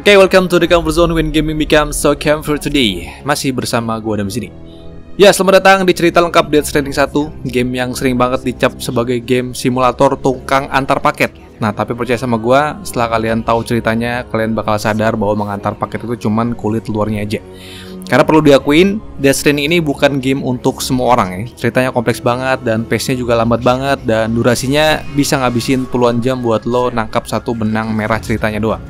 Oke, welcome to the comfort zone when gaming becomes so comfort today. Masih bersama gue Adam di sini. Ya, selamat datang di cerita lengkap Death Stranding 1, game yang sering banget dicap sebagai game simulator tukang antar paket. Nah, tapi percaya sama gue, setelah kalian tahu ceritanya, kalian bakal sadar bahwa mengantar paket itu cuman kulit luarnya aja. Karena perlu diakuin, Death Stranding ini bukan game untuk semua orang ya. Ceritanya kompleks banget dan pace-nya juga lambat banget, dan durasinya bisa ngabisin puluhan jam buat lo nangkap satu benang merah ceritanya doang.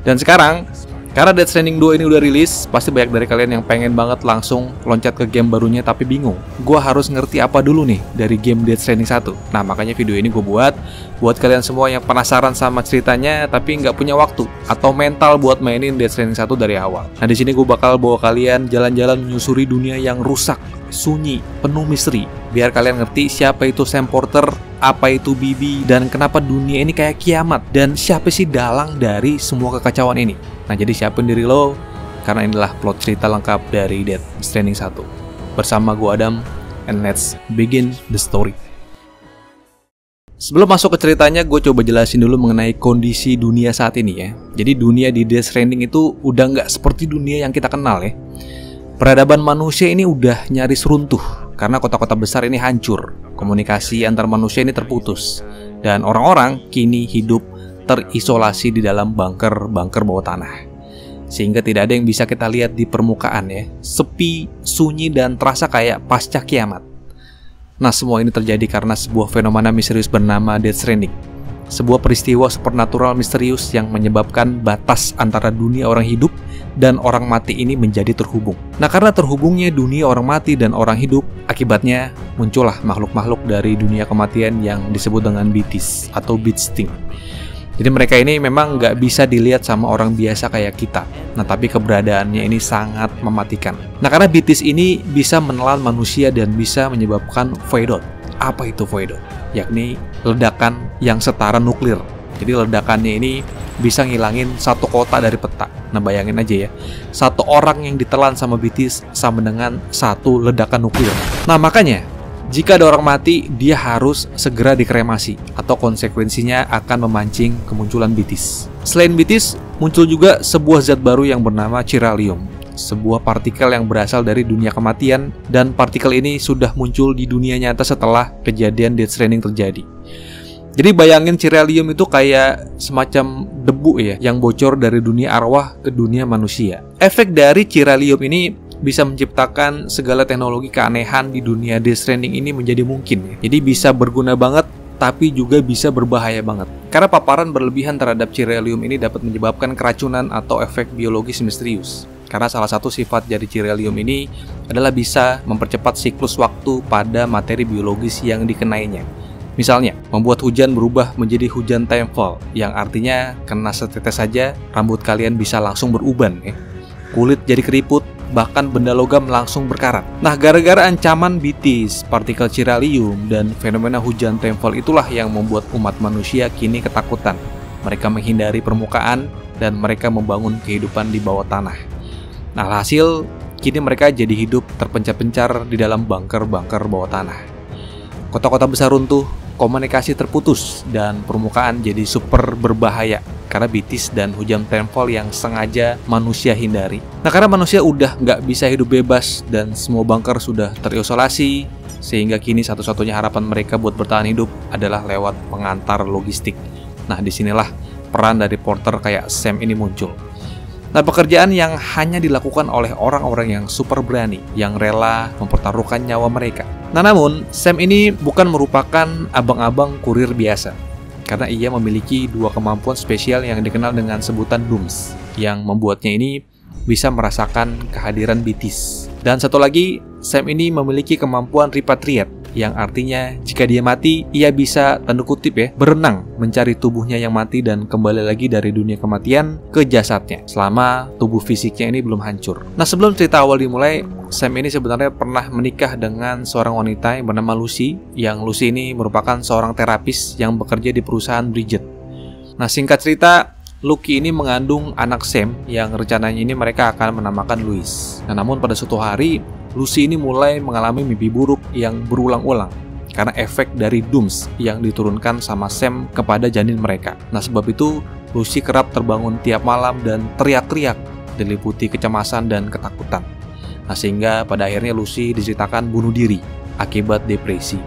Dan sekarang, karena Death Stranding 2 ini udah rilis, pasti banyak dari kalian yang pengen banget langsung loncat ke game barunya tapi bingung. Gua harus ngerti apa dulu nih dari game Death Stranding 1. Nah, makanya video ini gue buat kalian semua yang penasaran sama ceritanya tapi nggak punya waktu atau mental buat mainin Death Stranding 1 dari awal. Nah, di sini gue bakal bawa kalian jalan-jalan menyusuri dunia yang rusak, sunyi, penuh misteri. Biar kalian ngerti siapa itu Sam Porter, apa itu Bibi, dan kenapa dunia ini kayak kiamat, dan siapa sih dalang dari semua kekacauan ini. Nah, jadi siapin diri lo, karena inilah plot cerita lengkap dari Death Stranding 1. Bersama gue Adam, and let's begin the story. Sebelum masuk ke ceritanya, gue coba jelasin dulu mengenai kondisi dunia saat ini ya. Jadi dunia di Death Stranding itu udah nggak seperti dunia yang kita kenal ya. Peradaban manusia ini udah nyaris runtuh, karena kota-kota besar ini hancur. Komunikasi antar manusia ini terputus, dan orang-orang kini hidup terisolasi di dalam bunker-bunker bawah tanah. Sehingga tidak ada yang bisa kita lihat di permukaan ya. Sepi, sunyi, dan terasa kayak pasca kiamat. Nah, semua ini terjadi karena sebuah fenomena misterius bernama Death Stranding. Sebuah peristiwa supernatural misterius yang menyebabkan batas antara dunia orang hidup dan orang mati ini menjadi terhubung. Nah, karena terhubungnya dunia orang mati dan orang hidup, akibatnya muncullah makhluk-makhluk dari dunia kematian yang disebut dengan Beasts atau Beasting. Jadi mereka ini memang nggak bisa dilihat sama orang biasa kayak kita. Nah, tapi keberadaannya ini sangat mematikan. Nah, karena Beasts ini bisa menelan manusia dan bisa menyebabkan voidot. Apa itu voidot? Yakni ledakan yang setara nuklir. Jadi ledakannya ini bisa ngilangin satu kota dari peta. Nah, bayangin aja ya, satu orang yang ditelan sama Beasts sama dengan satu ledakan nuklir. Nah, makanya jika ada orang mati, dia harus segera dikremasi, atau konsekuensinya akan memancing kemunculan Beasts. Selain Beasts, muncul juga sebuah zat baru yang bernama Chiralium, sebuah partikel yang berasal dari dunia kematian, dan partikel ini sudah muncul di dunia nyata setelah kejadian Death Stranding terjadi. Jadi bayangin Chiralium itu kayak semacam debu ya, yang bocor dari dunia arwah ke dunia manusia. Efek dari Chiralium ini bisa menciptakan segala teknologi keanehan di dunia Death Stranding ini menjadi mungkin ya. Jadi bisa berguna banget, tapi juga bisa berbahaya banget. Karena paparan berlebihan terhadap Chiralium ini dapat menyebabkan keracunan atau efek biologis misterius. Karena salah satu sifat dari Chiralium ini adalah bisa mempercepat siklus waktu pada materi biologis yang dikenainya. Misalnya, membuat hujan berubah menjadi hujan timefall, yang artinya kena setetes saja rambut kalian bisa langsung beruban ya. Kulit jadi keriput, bahkan benda logam langsung berkarat. Nah, gara-gara ancaman Beasts, partikel Chiralium, dan fenomena hujan timefall itulah yang membuat umat manusia kini ketakutan. Mereka menghindari permukaan dan mereka membangun kehidupan di bawah tanah. Nah, hasil kini mereka jadi hidup terpencar-pencar di dalam bunker-bunker bawah tanah. Kota-kota besar runtuh, komunikasi terputus, dan permukaan jadi super berbahaya karena Beasts dan hujan timefall yang sengaja manusia hindari. Nah, karena manusia udah nggak bisa hidup bebas dan semua bunker sudah terisolasi, sehingga kini satu-satunya harapan mereka buat bertahan hidup adalah lewat pengantar logistik. Nah, disinilah peran dari Porter kayak Sam ini muncul. Nah, pekerjaan yang hanya dilakukan oleh orang-orang yang super berani, yang rela mempertaruhkan nyawa mereka. Nah, namun Sam ini bukan merupakan abang-abang kurir biasa, karena ia memiliki dua kemampuan spesial yang dikenal dengan sebutan Dooms, yang membuatnya ini bisa merasakan kehadiran Beasts. Dan satu lagi, Sam ini memiliki kemampuan Repatriate, yang artinya jika dia mati, ia bisa, tanda kutip ya, berenang mencari tubuhnya yang mati dan kembali lagi dari dunia kematian ke jasadnya selama tubuh fisiknya ini belum hancur. Nah, sebelum cerita awal dimulai, Sam ini sebenarnya pernah menikah dengan seorang wanita yang bernama Lucy, yang Lucy ini merupakan seorang terapis yang bekerja di perusahaan Bridget. Nah, singkat cerita, Lucky ini mengandung anak Sam yang rencananya ini mereka akan menamakan Louis. Nah, namun pada suatu hari, Lucy ini mulai mengalami mimpi buruk yang berulang-ulang karena efek dari Dooms yang diturunkan sama Sam kepada janin mereka. Nah, sebab itu Lucy kerap terbangun tiap malam dan teriak-teriak, diliputi kecemasan dan ketakutan. Nah, sehingga pada akhirnya Lucy diceritakan bunuh diri akibat depresi.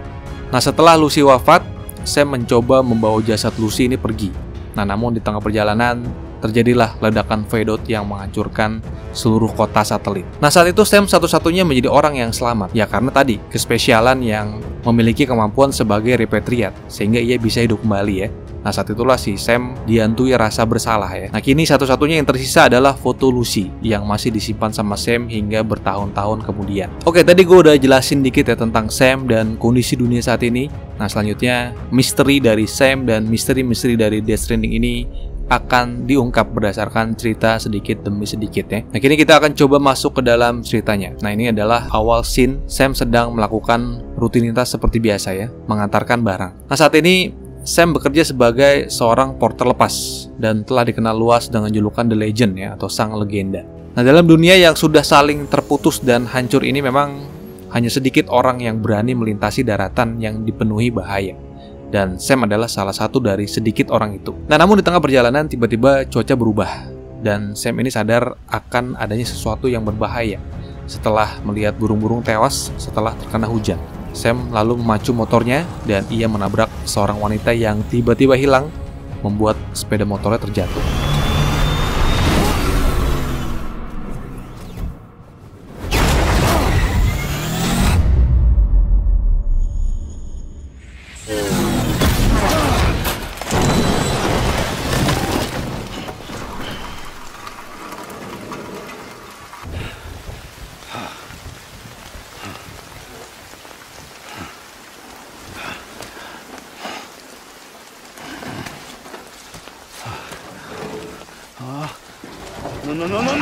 Nah, setelah Lucy wafat, Sam mencoba membawa jasad Lucy ini pergi. Nah, namun di tengah perjalanan terjadilah ledakan Vedot yang menghancurkan seluruh kota satelit. Nah, saat itu Sam satu-satunya menjadi orang yang selamat. Ya karena tadi, kespesialan yang memiliki kemampuan sebagai repatriat, sehingga ia bisa hidup kembali ya. Nah, saat itulah si Sam dihantui rasa bersalah ya. Nah, kini satu-satunya yang tersisa adalah foto Lucy yang masih disimpan sama Sam hingga bertahun-tahun kemudian. Oke, tadi gue udah jelasin dikit ya tentang Sam dan kondisi dunia saat ini. Nah, selanjutnya misteri dari Sam dan misteri-misteri dari Death Stranding ini akan diungkap berdasarkan cerita sedikit demi sedikit ya. Nah, kini kita akan coba masuk ke dalam ceritanya. Nah, ini adalah awal scene Sam sedang melakukan rutinitas seperti biasa ya, mengantarkan barang. Nah, saat ini Sam bekerja sebagai seorang porter lepas dan telah dikenal luas dengan julukan The Legend ya, atau Sang Legenda. Nah, dalam dunia yang sudah saling terputus dan hancur ini memang hanya sedikit orang yang berani melintasi daratan yang dipenuhi bahaya. Dan Sam adalah salah satu dari sedikit orang itu. Nah, namun di tengah perjalanan tiba-tiba cuaca berubah dan Sam ini sadar akan adanya sesuatu yang berbahaya setelah melihat burung-burung tewas setelah terkena hujan. Sam lalu memacu motornya dan ia menabrak seorang wanita yang tiba-tiba hilang, membuat sepeda motornya terjatuh.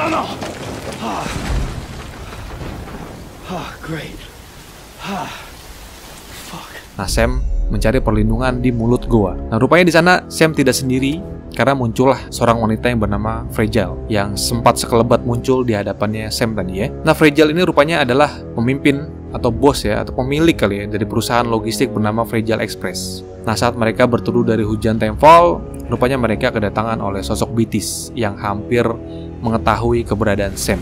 No. Great. Fuck. Nah, Sam mencari perlindungan di mulut goa. Nah, rupanya di sana Sam tidak sendiri karena muncullah seorang wanita yang bernama Fragile yang sempat sekelebat muncul di hadapannya Sam tadi ya. Nah, Fragile ini rupanya adalah pemimpin atau bos ya, atau pemilik kali ya dari perusahaan logistik bernama Fragile Express. Nah, saat mereka berteduh dari hujan Timefall, rupanya mereka kedatangan oleh sosok Beatis yang hampir mengetahui keberadaan Sam.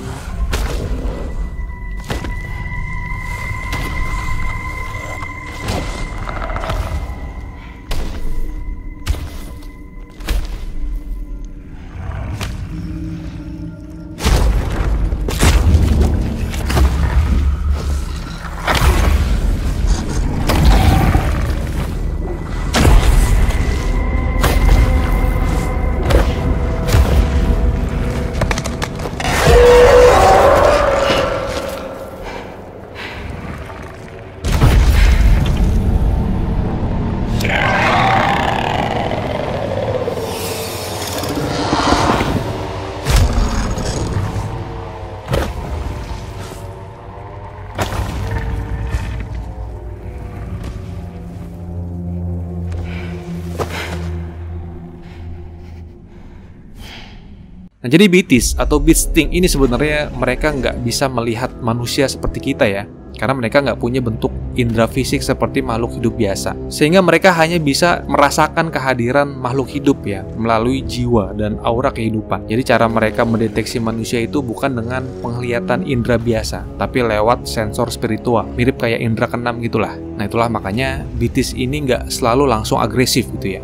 Nah, jadi Beatis atau Beasting ini sebenarnya mereka nggak bisa melihat manusia seperti kita ya, karena mereka nggak punya bentuk indera fisik seperti makhluk hidup biasa. Sehingga mereka hanya bisa merasakan kehadiran makhluk hidup ya, melalui jiwa dan aura kehidupan. Jadi cara mereka mendeteksi manusia itu bukan dengan penglihatan indera biasa, tapi lewat sensor spiritual, mirip kayak indera keenam gitulah. Nah, itulah makanya Beatis ini nggak selalu langsung agresif gitu ya.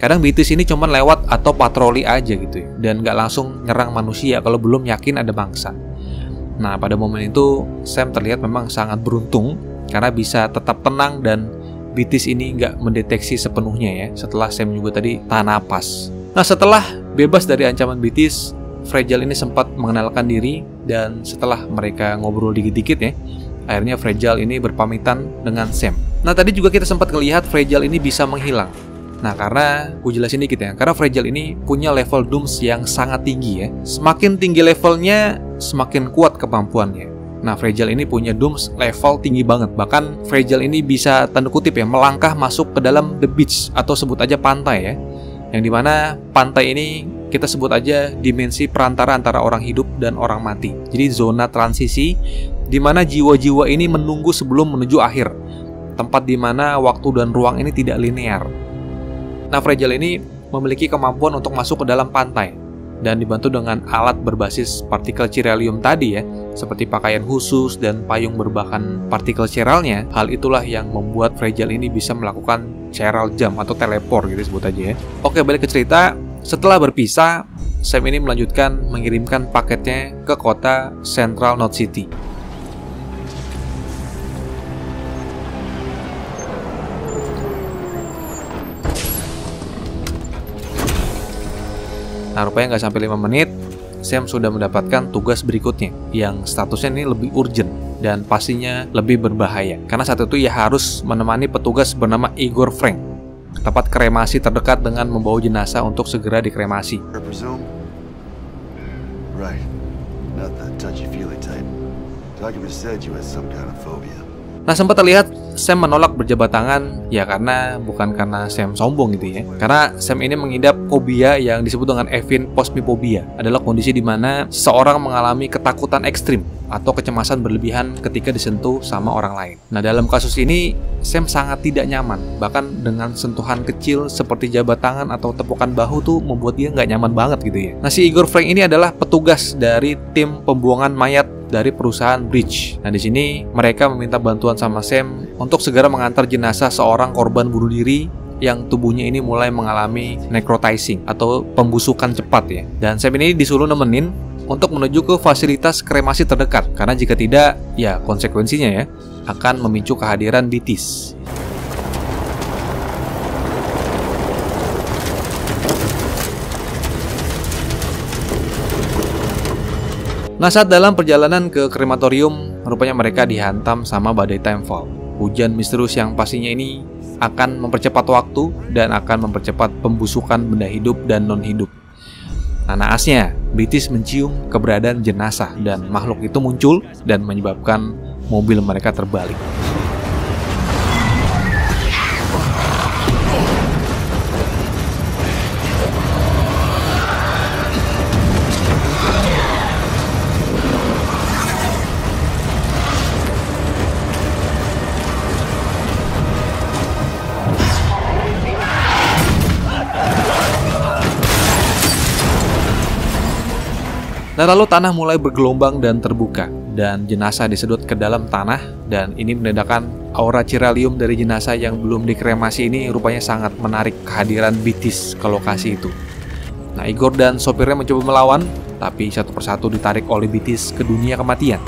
Kadang Beatis ini cuma lewat atau patroli aja gitu ya, dan nggak langsung nyerang manusia kalau belum yakin ada mangsa. Nah, pada momen itu Sam terlihat memang sangat beruntung karena bisa tetap tenang dan Beatis ini nggak mendeteksi sepenuhnya ya, setelah Sam juga tadi tahan napas. Nah, setelah bebas dari ancaman Beatis, Fragile ini sempat mengenalkan diri, dan setelah mereka ngobrol dikit-dikit ya, akhirnya Fragile ini berpamitan dengan Sam. Nah, tadi juga kita sempat ngelihat Fragile ini bisa menghilang. Nah, karena gue jelasin dikit ya, karena Fragile ini punya level Dooms yang sangat tinggi ya. Semakin tinggi levelnya, semakin kuat kemampuannya. Nah, Fragile ini punya Dooms level tinggi banget. Bahkan Fragile ini bisa tanda kutip ya, melangkah masuk ke dalam the beach atau sebut aja pantai ya. Yang dimana pantai ini kita sebut aja dimensi perantara antara orang hidup dan orang mati. Jadi zona transisi dimana jiwa-jiwa ini menunggu sebelum menuju akhir. Tempat dimana waktu dan ruang ini tidak linear. Nah, Fragile ini memiliki kemampuan untuk masuk ke dalam pantai. Dan dibantu dengan alat berbasis partikel chiralium tadi ya, seperti pakaian khusus dan payung berbahan partikel chiralnya, hal itulah yang membuat Fragile ini bisa melakukan chiral jump atau teleport gitu sebut aja ya. Oke, balik ke cerita. Setelah berpisah, Sam ini melanjutkan mengirimkan paketnya ke kota Central Knot City. Nah, rupanya nggak sampai 5 menit, Sam sudah mendapatkan tugas berikutnya yang statusnya ini lebih urgent dan pastinya lebih berbahaya. Karena saat itu ia harus menemani petugas bernama Igor Frank ke tempat kremasi terdekat dengan membawa jenazah untuk segera dikremasi. Right. Not the touchy-feely type. Document said you had some kind of phobia. Nah, sempat terlihat Sam menolak berjabat tangan, ya karena bukan karena Sam sombong gitu ya. Karena Sam ini mengidap fobia yang disebut dengan ephine-posmiphobia. Adalah kondisi di mana seseorang mengalami ketakutan ekstrim atau kecemasan berlebihan ketika disentuh sama orang lain. Nah, dalam kasus ini Sam sangat tidak nyaman. Bahkan dengan sentuhan kecil seperti jabat tangan atau tepukan bahu tuh membuat dia nggak nyaman banget gitu ya. Nah, si Igor Frank ini adalah petugas dari tim pembuangan mayat dari perusahaan Bridge. Nah, di sini mereka meminta bantuan sama Sam untuk segera mengantar jenazah seorang korban bunuh diri yang tubuhnya ini mulai mengalami necrotizing atau pembusukan cepat ya. Dan Sam ini disuruh nemenin untuk menuju ke fasilitas kremasi terdekat, karena jika tidak, ya konsekuensinya ya akan memicu kehadiran Bitis. Nah, saat dalam perjalanan ke krematorium, rupanya mereka dihantam sama badai timefall. Hujan misterius yang pastinya ini akan mempercepat waktu dan akan mempercepat pembusukan benda hidup dan non-hidup. Nah, naasnya, Bitis mencium keberadaan jenazah dan makhluk itu muncul dan menyebabkan mobil mereka terbalik. Nah, lalu tanah mulai bergelombang dan terbuka, dan jenazah disedot ke dalam tanah, dan ini menandakan aura chiralium dari jenazah yang belum dikremasi ini rupanya sangat menarik kehadiran Bitis ke lokasi itu. Nah, Igor dan sopirnya mencoba melawan, tapi satu persatu ditarik oleh Bitis ke dunia kematian.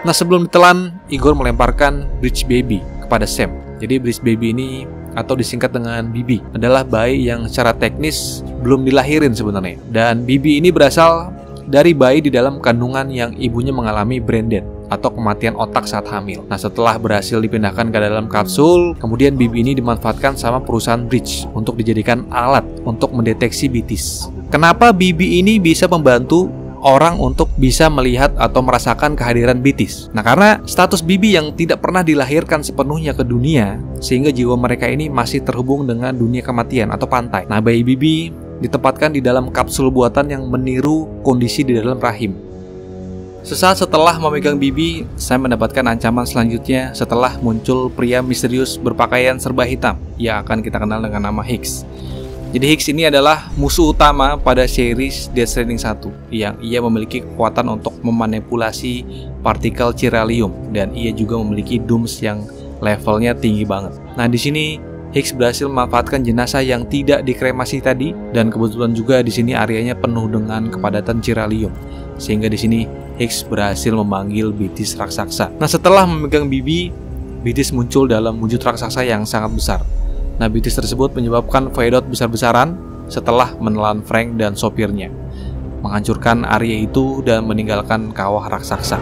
Nah, sebelum ditelan, Igor melemparkan Bridge Baby kepada Sam. Jadi Bridge Baby ini atau disingkat dengan Bibi adalah bayi yang secara teknis belum dilahirin sebenarnya. Dan Bibi ini berasal dari bayi di dalam kandungan yang ibunya mengalami brain death atau kematian otak saat hamil. Nah, setelah berhasil dipindahkan ke dalam kapsul, kemudian Bibi ini dimanfaatkan sama perusahaan Bridge untuk dijadikan alat untuk mendeteksi Bitis. Kenapa Bibi ini bisa membantu orang untuk bisa melihat atau merasakan kehadiran Bitis? Nah, karena status Bibi yang tidak pernah dilahirkan sepenuhnya ke dunia, sehingga jiwa mereka ini masih terhubung dengan dunia kematian atau pantai. Nah, bayi Bibi ditempatkan di dalam kapsul buatan yang meniru kondisi di dalam rahim. Sesaat setelah memegang Bibi, saya mendapatkan ancaman selanjutnya setelah muncul pria misterius berpakaian serba hitam yang akan kita kenal dengan nama Higgs. Jadi Higgs ini adalah musuh utama pada series Death Stranding 1 yang ia memiliki kekuatan untuk memanipulasi partikel chiralium dan ia juga memiliki dooms yang levelnya tinggi banget. Nah, di sini Higgs berhasil memanfaatkan jenazah yang tidak dikremasi tadi dan kebetulan juga di sini areanya penuh dengan kepadatan chiralium. Sehingga di sini Higgs berhasil memanggil Bitis raksasa. Nah, setelah memegang Bibi, Bitis muncul dalam wujud raksasa yang sangat besar. Nah, Bitis tersebut menyebabkan Voidot besar-besaran setelah menelan Frank dan sopirnya, menghancurkan area itu dan meninggalkan kawah raksasa.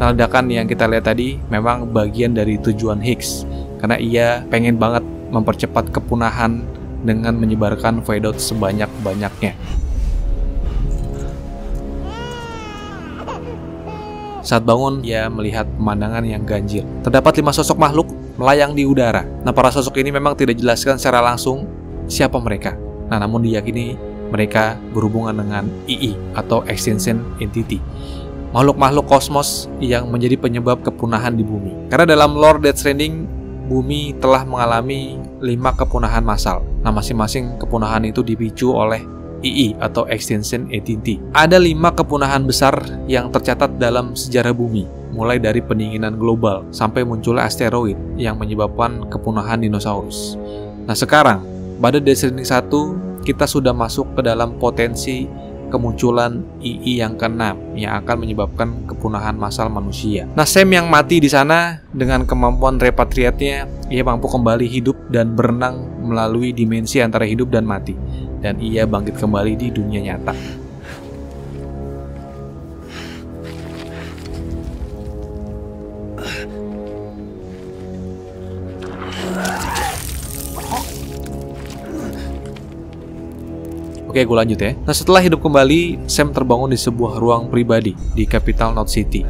Nah, ledakan yang kita lihat tadi memang bagian dari tujuan Higgs, karena ia pengen banget mempercepat kepunahan dengan menyebarkan voidot sebanyak-banyaknya. Saat bangun, ia melihat pemandangan yang ganjil. Terdapat 5 sosok makhluk melayang di udara. Nah, para sosok ini memang tidak dijelaskan secara langsung siapa mereka. Nah, namun diyakini mereka berhubungan dengan II atau Extinction Entity, makhluk-makhluk kosmos yang menjadi penyebab kepunahan di bumi. Karena dalam lore Death Stranding, bumi telah mengalami 5 kepunahan massal. Nah, masing-masing kepunahan itu dipicu oleh II atau Extinction Entity. Ada 5 kepunahan besar yang tercatat dalam sejarah bumi, mulai dari pendinginan global sampai munculnya asteroid yang menyebabkan kepunahan dinosaurus. Nah, sekarang pada Death Stranding 1 kita sudah masuk ke dalam potensi kemunculan II yang ke-6 yang akan menyebabkan kepunahan massal manusia. Nah, Sam yang mati di sana dengan kemampuan repatriatnya, ia mampu kembali hidup dan berenang melalui dimensi antara hidup dan mati, dan ia bangkit kembali di dunia nyata. Oke, gue lanjut ya. Nah, setelah hidup kembali, Sam terbangun di sebuah ruang pribadi di Capital Knot City.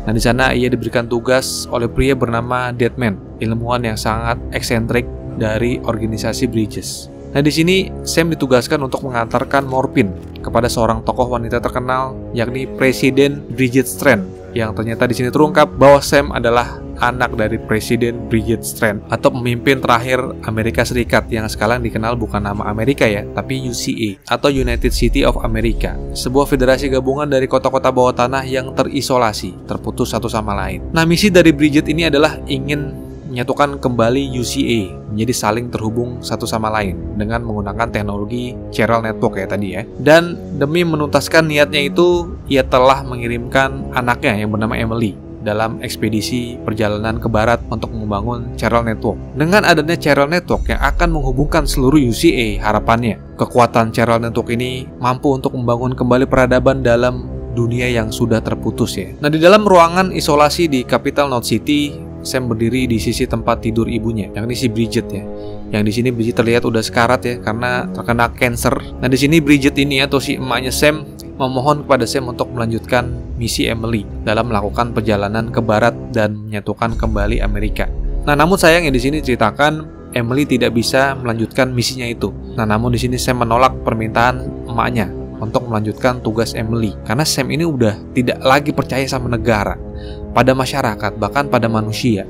Nah, di sana ia diberikan tugas oleh pria bernama Deadman, ilmuwan yang sangat eksentrik dari organisasi Bridges. Nah, di sini Sam ditugaskan untuk mengantarkan morfin kepada seorang tokoh wanita terkenal, yakni Presiden Bridget Strand, yang ternyata di sini terungkap bahwa Sam adalah anak dari Presiden Bridget Strand atau pemimpin terakhir Amerika Serikat yang sekarang dikenal bukan nama Amerika ya, tapi UCA atau United City of America, sebuah federasi gabungan dari kota-kota bawah tanah yang terisolasi, terputus satu sama lain. Nah, misi dari Bridget ini adalah ingin menyatukan kembali UCA menjadi saling terhubung satu sama lain dengan menggunakan teknologi Chiral Network ya tadi ya. Dan demi menuntaskan niatnya itu, ia telah mengirimkan anaknya yang bernama Emily dalam ekspedisi perjalanan ke barat untuk membangun Chiral Network. Dengan adanya Chiral Network yang akan menghubungkan seluruh UCA, harapannya kekuatan Chiral Network ini mampu untuk membangun kembali peradaban dalam dunia yang sudah terputus ya. Nah, di dalam ruangan isolasi di Capital Knot City, Sam berdiri di sisi tempat tidur ibunya, yakni si Bridget ya. Yang di sini Bridget terlihat udah sekarat ya karena terkena kanker. Nah, di sini Bridget ini atau si emaknya Sam memohon kepada Sam untuk melanjutkan misi Emily dalam melakukan perjalanan ke barat dan menyatukan kembali Amerika. Nah, namun sayangnya di sini ceritakan Emily tidak bisa melanjutkan misinya itu. Nah, namun di sini Sam menolak permintaan emaknya untuk melanjutkan tugas Emily karena Sam ini udah tidak lagi percaya sama negara, pada masyarakat, bahkan pada manusia.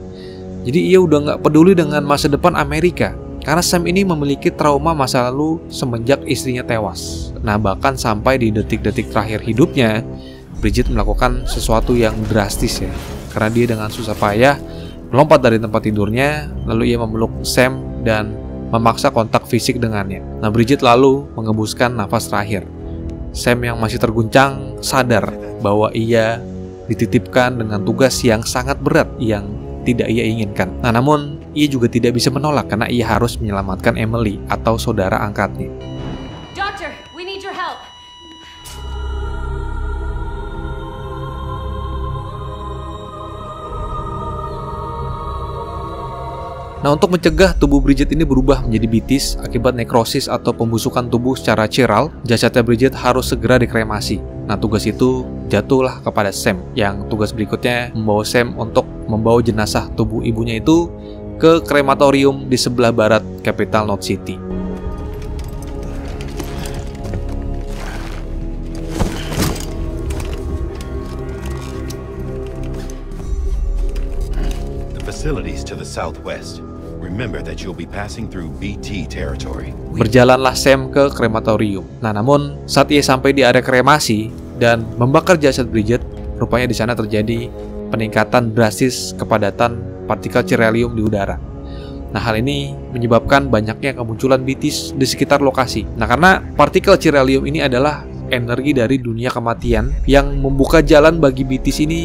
Jadi ia udah nggak peduli dengan masa depan Amerika karena Sam ini memiliki trauma masa lalu semenjak istrinya tewas. Nah, bahkan sampai di detik-detik terakhir hidupnya, Bridget melakukan sesuatu yang drastis ya, karena dia dengan susah payah melompat dari tempat tidurnya, lalu ia memeluk Sam dan memaksa kontak fisik dengannya. Nah, Bridget lalu mengembuskan nafas terakhir. Sam yang masih terguncang sadar bahwa ia dititipkan dengan tugas yang sangat berat yang tidak ia inginkan. Nah, namun ia juga tidak bisa menolak karena ia harus menyelamatkan Emily atau saudara angkatnya. Doctor, we need your help. Nah, untuk mencegah tubuh Bridget ini berubah menjadi bitis akibat nekrosis atau pembusukan tubuh secara chiral, jasadnya Bridget harus segera dikremasi. Nah, tugas itu jatuhlah kepada Sam, yang tugas berikutnya membawa Sam untuk membawa jenazah tubuh ibunya itu ke krematorium di sebelah barat Capital Knot City. The facilities to the southwest. Remember that you'll be passing through BT territory. Berjalanlah Sam ke krematorium. Nah, namun saat ia sampai di area kremasi dan membakar jasad Bridget, rupanya di sana terjadi peningkatan drastis kepadatan partikel chiralium di udara. Nah, hal ini menyebabkan banyaknya kemunculan BTs di sekitar lokasi. Nah, karena partikel chiralium ini adalah energi dari dunia kematian yang membuka jalan bagi BTs ini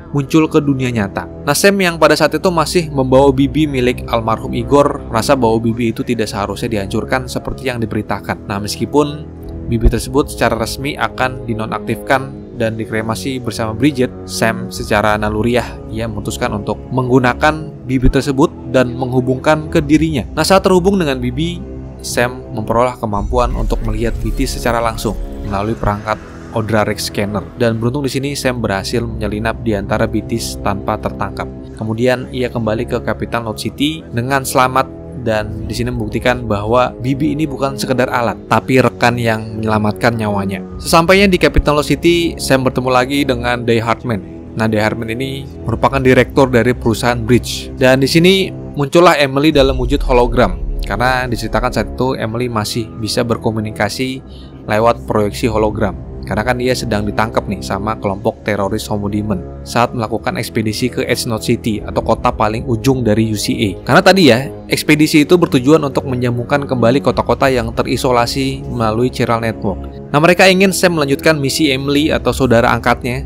muncul ke dunia nyata. Nah, Sam yang pada saat itu masih membawa bibi milik almarhum Igor merasa bahwa bibi itu tidak seharusnya dihancurkan seperti yang diberitakan. Nah, meskipun bibi tersebut secara resmi akan dinonaktifkan dan dikremasi bersama Bridget, Sam secara naluriah ia memutuskan untuk menggunakan Bibi tersebut dan menghubungkan ke dirinya. Nah, saat terhubung dengan Bibi, Sam memperoleh kemampuan untuk melihat BT secara langsung melalui perangkat Odrarex Scanner, dan beruntung di sini Sam berhasil menyelinap di antara BTs tanpa tertangkap. Kemudian ia kembali ke Capital Knot City dengan selamat dan di sini membuktikan bahwa Bibi ini bukan sekedar alat, tapi rekan yang menyelamatkan nyawanya. Sesampainya di Capital Knot City, Sam bertemu lagi dengan Day Hartman. Nah, Day Hartman ini merupakan direktur dari perusahaan Bridge, dan di sini muncullah Emily dalam wujud hologram. Karena diceritakan saat itu Emily masih bisa berkomunikasi lewat proyeksi hologram. Karena kan dia sedang ditangkap nih sama kelompok teroris Homo Demon saat melakukan ekspedisi ke Edge Knot City atau kota paling ujung dari UCA. Karena tadi ya, ekspedisi itu bertujuan untuk menyambungkan kembali kota-kota yang terisolasi melalui Chiral Network. Nah, mereka ingin Sam melanjutkan misi Emily atau saudara angkatnya,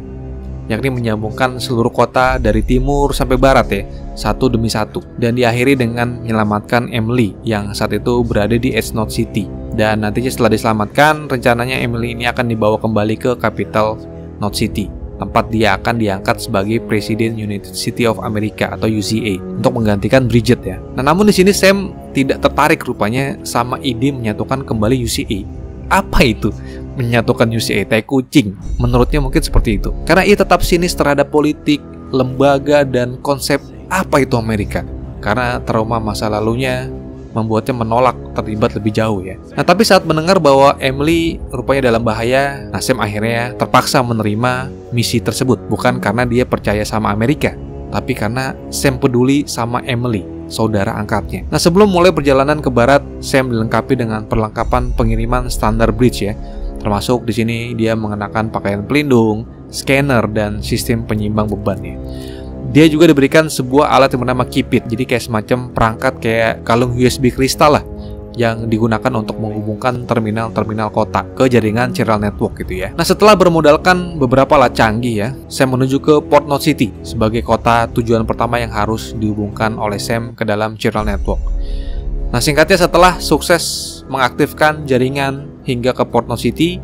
yakni menyambungkan seluruh kota dari timur sampai barat ya, satu demi satu, dan diakhiri dengan menyelamatkan Emily yang saat itu berada di Edge Knot City. Dan nantinya setelah diselamatkan, rencananya Emily ini akan dibawa kembali ke Capital Knot City, tempat dia akan diangkat sebagai Presiden United City of America atau UCA untuk menggantikan Bridget ya. Nah, namun di sini Sam tidak tertarik rupanya sama ide menyatukan kembali UCA. Apa itu menyatukan UCA? Tai kucing. Menurutnya mungkin seperti itu. Karena ia tetap sinis terhadap politik, lembaga, dan konsep apa itu Amerika. Karena trauma masa lalunya membuatnya menolak terlibat lebih jauh ya. Nah, tapi saat mendengar bahwa Emily rupanya dalam bahaya, nah Sam akhirnya terpaksa menerima misi tersebut. Bukan karena dia percaya sama Amerika, tapi karena Sam peduli sama Emily, saudara angkatnya. Nah, sebelum mulai perjalanan ke barat, Sam dilengkapi dengan perlengkapan pengiriman standar Bridge ya. Termasuk di sini dia mengenakan pakaian pelindung, scanner, dan sistem penyimbang beban ya. Dia juga diberikan sebuah alat yang bernama Keep-It, jadi kayak semacam perangkat kayak kalung USB kristal lah, yang digunakan untuk menghubungkan terminal-terminal kota ke jaringan Chiral Network gitu ya. Nah, setelah bermodalkan beberapa alat canggih ya, Sam menuju ke Port Knot City sebagai kota tujuan pertama yang harus dihubungkan oleh Sam ke dalam Chiral Network. Nah, singkatnya setelah sukses mengaktifkan jaringan hingga ke Port Knot City,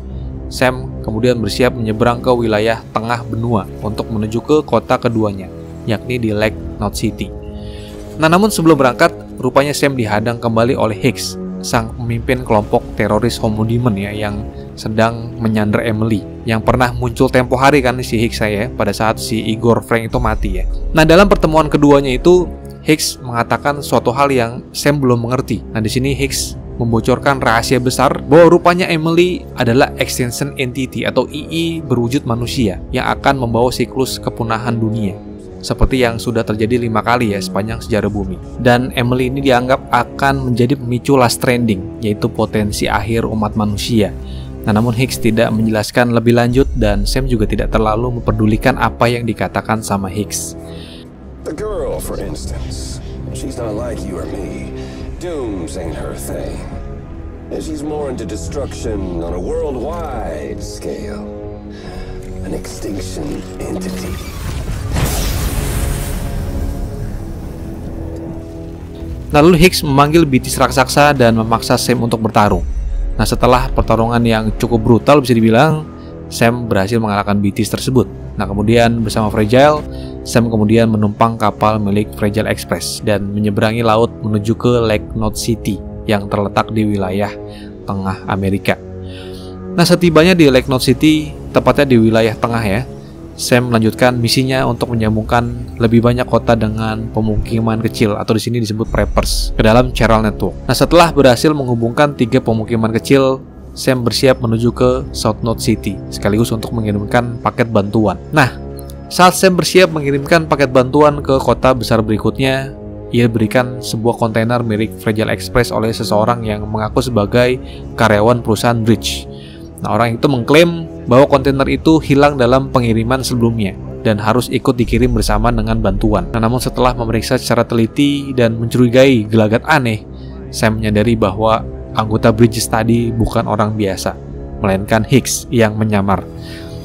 Sam kemudian bersiap menyeberang ke wilayah tengah benua untuk menuju ke kota keduanya, yakni di Lake Knot City. Nah, namun sebelum berangkat, rupanya Sam dihadang kembali oleh Hicks, sang pemimpin kelompok teroris Homo Demon ya, yang sedang menyandera Emily, yang pernah muncul tempo hari kan si Hicks saya pada saat si Igor Frank itu mati ya. Nah, dalam pertemuan keduanya itu Hicks mengatakan suatu hal yang Sam belum mengerti. Nah, di sini Hicks membocorkan rahasia besar bahwa rupanya Emily adalah extension entity atau II berwujud manusia yang akan membawa siklus kepunahan dunia, seperti yang sudah terjadi 5 kali ya sepanjang sejarah bumi. Dan Emily ini dianggap akan menjadi pemicu last trending, yaitu potensi akhir umat manusia. Nah, namun Hicks tidak menjelaskan lebih lanjut dan Sam juga tidak terlalu memperdulikan apa yang dikatakan sama Hicks. The girl, for instance, she's not like you or me. Dooms ain't her thing. And she's more into destruction on a worldwide scale. An extinction entity. Lalu Hicks memanggil BTs raksasa dan memaksa Sam untuk bertarung. Nah, setelah pertarungan yang cukup brutal bisa dibilang, Sam berhasil mengalahkan BTs tersebut. Nah, kemudian bersama Fragile, Sam kemudian menumpang kapal milik Fragile Express dan menyeberangi laut menuju ke Lake Knot City yang terletak di wilayah tengah Amerika. Nah, setibanya di Lake Knot City, tepatnya di wilayah tengah ya, Sam melanjutkan misinya untuk menyambungkan lebih banyak kota dengan pemukiman kecil atau di sini disebut preppers ke dalam Chiral Network. Nah, setelah berhasil menghubungkan 3 pemukiman kecil, Sam bersiap menuju ke South Knot City sekaligus untuk mengirimkan paket bantuan. Nah, saat Sam bersiap mengirimkan paket bantuan ke kota besar berikutnya, ia diberikan sebuah kontainer milik Fragile Express oleh seseorang yang mengaku sebagai karyawan perusahaan Bridge. Nah, orang itu mengklaim bahwa kontainer itu hilang dalam pengiriman sebelumnya dan harus ikut dikirim bersama dengan bantuan. Nah, namun setelah memeriksa secara teliti dan mencurigai gelagat aneh, Sam menyadari bahwa anggota Bridges tadi bukan orang biasa, melainkan Hicks yang menyamar.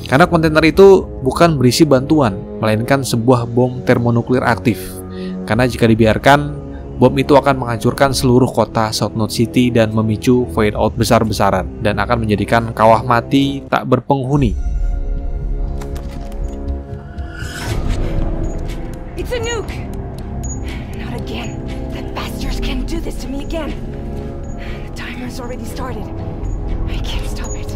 Karena kontainer itu bukan berisi bantuan, melainkan sebuah bom termonuklir aktif. Karena jika dibiarkan, bom itu akan menghancurkan seluruh kota South Knot City dan memicu fade out besar-besaran dan akan menjadikan kawah mati tak berpenghuni. It's a nuke! Not again. That bastards can't do this to me again. The timer's already started. I can't stop it.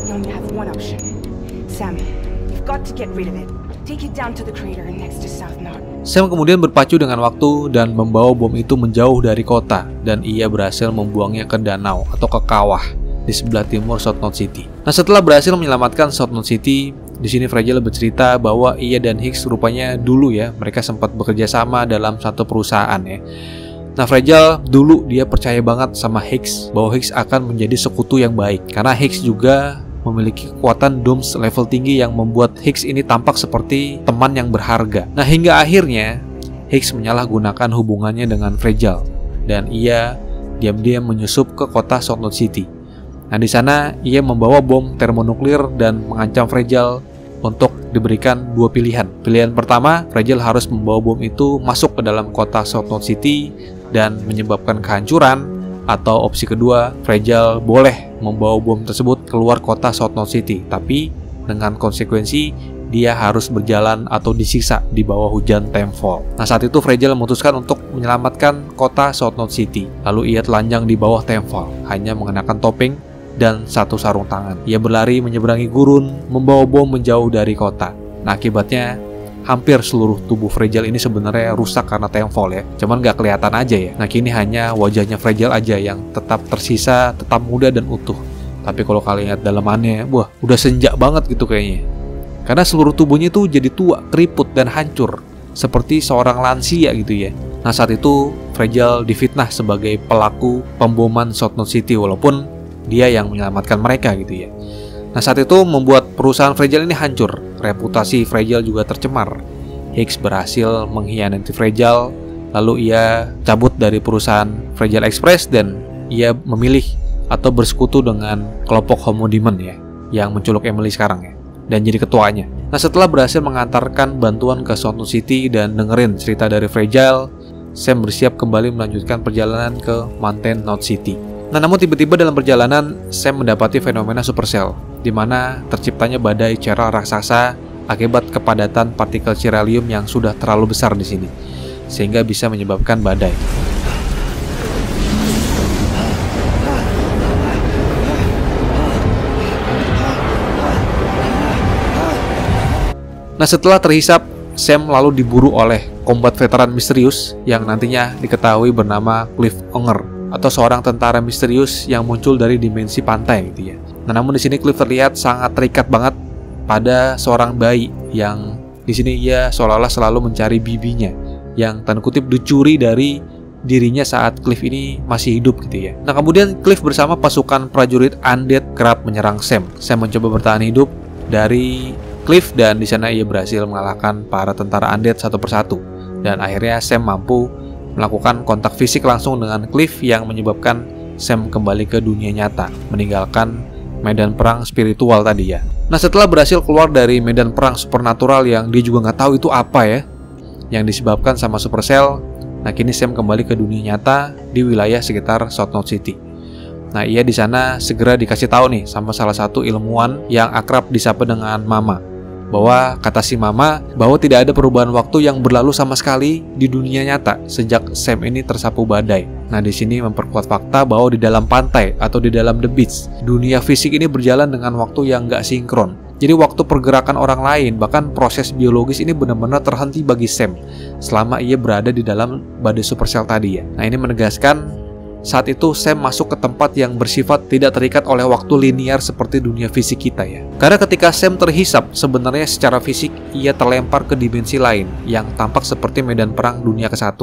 We only have one option. Sam, you've got to get rid of it. Take it down to the crater next to South Mountain. Sam kemudian berpacu dengan waktu dan membawa bom itu menjauh dari kota, dan ia berhasil membuangnya ke danau atau ke kawah di sebelah timur South Knot City. Nah, setelah berhasil menyelamatkan South Knot City, di sini Fragile bercerita bahwa ia dan Hicks rupanya dulu ya, mereka sempat bekerja sama dalam satu perusahaan ya. Nah, Fragile dulu dia percaya banget sama Hicks bahwa Hicks akan menjadi sekutu yang baik, karena Hicks juga memiliki kekuatan Dooms level tinggi yang membuat Hicks ini tampak seperti teman yang berharga. Nah, hingga akhirnya Hicks menyalahgunakan hubungannya dengan Fragile dan ia diam-diam menyusup ke kota South Knot City. Nah, di sana ia membawa bom termonuklir dan mengancam Fragile untuk diberikan dua pilihan. Pilihan pertama, Fragile harus membawa bom itu masuk ke dalam kota South Knot City dan menyebabkan kehancuran. Atau opsi kedua, Fragile boleh membawa bom tersebut keluar kota South Knot City, tapi dengan konsekuensi dia harus berjalan atau disiksa di bawah hujan Timefall. Nah, saat itu Fragile memutuskan untuk menyelamatkan kota South Knot City. Lalu ia telanjang di bawah Timefall, hanya mengenakan topeng dan satu sarung tangan. Ia berlari menyeberangi gurun, membawa bom menjauh dari kota. Nah, akibatnya hampir seluruh tubuh Fragile ini sebenarnya rusak karena Timefall ya. Cuman gak kelihatan aja ya. Nah, kini hanya wajahnya Fragile aja yang tetap tersisa, tetap muda dan utuh. Tapi kalau kalian lihat dalamannya, wah, udah senja banget gitu kayaknya. Karena seluruh tubuhnya tuh jadi tua, keriput dan hancur, seperti seorang lansia gitu ya. Nah, saat itu Fragile difitnah sebagai pelaku pemboman South Knot City, walaupun dia yang menyelamatkan mereka gitu ya. Nah, saat itu membuat perusahaan Fragile ini hancur. Reputasi Fragile juga tercemar. Hicks berhasil mengkhianati Fragile, lalu ia cabut dari perusahaan Fragile Express dan ia memilih atau bersekutu dengan kelompok Homo Demon ya, yang menculik Emily sekarang ya, dan jadi ketuanya. Nah, setelah berhasil mengantarkan bantuan ke South Knot City dan dengerin cerita dari Fragile, Sam bersiap kembali melanjutkan perjalanan ke Mountain Knot City. Nah, namun tiba-tiba dalam perjalanan Sam mendapati fenomena supercell, di mana terciptanya badai cera raksasa akibat kepadatan partikel chiralium yang sudah terlalu besar di sini, sehingga bisa menyebabkan badai. Nah, setelah terhisap, Sam lalu diburu oleh combat veteran misterius yang nantinya diketahui bernama Cliff Unger, atau seorang tentara misterius yang muncul dari dimensi pantai gitu ya. Nah, namun di sini Cliff terlihat sangat terikat banget pada seorang bayi yang di sini ia seolah-olah selalu mencari bibinya yang tanda kutip dicuri dari dirinya saat Cliff ini masih hidup gitu ya. Nah, kemudian Cliff bersama pasukan prajurit undead kerap menyerang Sam. Sam mencoba bertahan hidup dari Cliff dan di sana ia berhasil mengalahkan para tentara undead satu persatu dan akhirnya Sam mampu melakukan kontak fisik langsung dengan Cliff yang menyebabkan Sam kembali ke dunia nyata, meninggalkan medan perang spiritual tadi ya. Nah, setelah berhasil keluar dari medan perang supernatural yang dia juga nggak tahu itu apa ya, yang disebabkan sama Supercell, nah kini Sam kembali ke dunia nyata di wilayah sekitar South Knot City. Nah, ia di sana segera dikasih tahu nih sama salah satu ilmuwan yang akrab disapa dengan Mama, bahwa kata si Mama bahwa tidak ada perubahan waktu yang berlalu sama sekali di dunia nyata sejak Sam ini tersapu badai. Nah, di sini memperkuat fakta bahwa di dalam pantai atau di dalam The Beach, dunia fisik ini berjalan dengan waktu yang nggak sinkron. Jadi waktu pergerakan orang lain, bahkan proses biologis ini benar-benar terhenti bagi Sam selama ia berada di dalam badai supercell tadi ya. Nah, ini menegaskan saat itu Sam masuk ke tempat yang bersifat tidak terikat oleh waktu linear seperti dunia fisik kita ya. Karena ketika Sam terhisap, sebenarnya secara fisik ia terlempar ke dimensi lain yang tampak seperti medan perang dunia ke-1.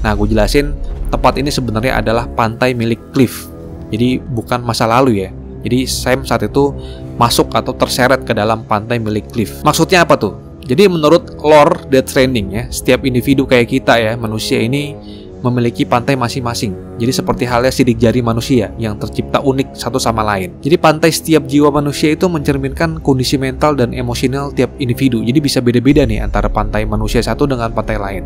Nah, gue jelasin, tempat ini sebenarnya adalah pantai milik Cliff. Jadi bukan masa lalu ya. Jadi Sam saat itu masuk atau terseret ke dalam pantai milik Cliff. Maksudnya apa tuh? Jadi menurut lore Death Stranding ya, setiap individu kayak kita ya, manusia ini memiliki pantai masing-masing. Jadi seperti halnya sidik jari manusia yang tercipta unik satu sama lain. Jadi pantai setiap jiwa manusia itu mencerminkan kondisi mental dan emosional tiap individu. Jadi bisa beda-beda nih antara pantai manusia satu dengan pantai lain.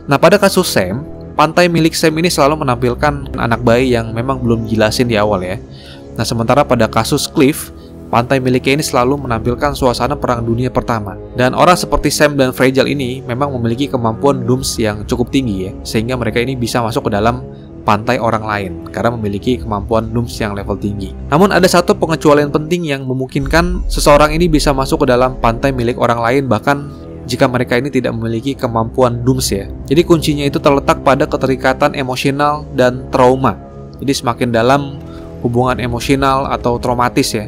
Nah, pada kasus Sam, pantai milik Sam ini selalu menampilkan anak bayi yang memang belum dijelasin di awal ya. Nah, sementara pada kasus Cliff, pantai miliknya ini selalu menampilkan suasana Perang Dunia Pertama. Dan orang seperti Sam dan Fragile ini memang memiliki kemampuan Dooms yang cukup tinggi ya, sehingga mereka ini bisa masuk ke dalam pantai orang lain karena memiliki kemampuan Dooms yang level tinggi. Namun ada satu pengecualian penting yang memungkinkan seseorang ini bisa masuk ke dalam pantai milik orang lain bahkan jika mereka ini tidak memiliki kemampuan Dooms ya. Jadi kuncinya itu terletak pada keterikatan emosional dan trauma. Jadi semakin dalam hubungan emosional atau traumatis ya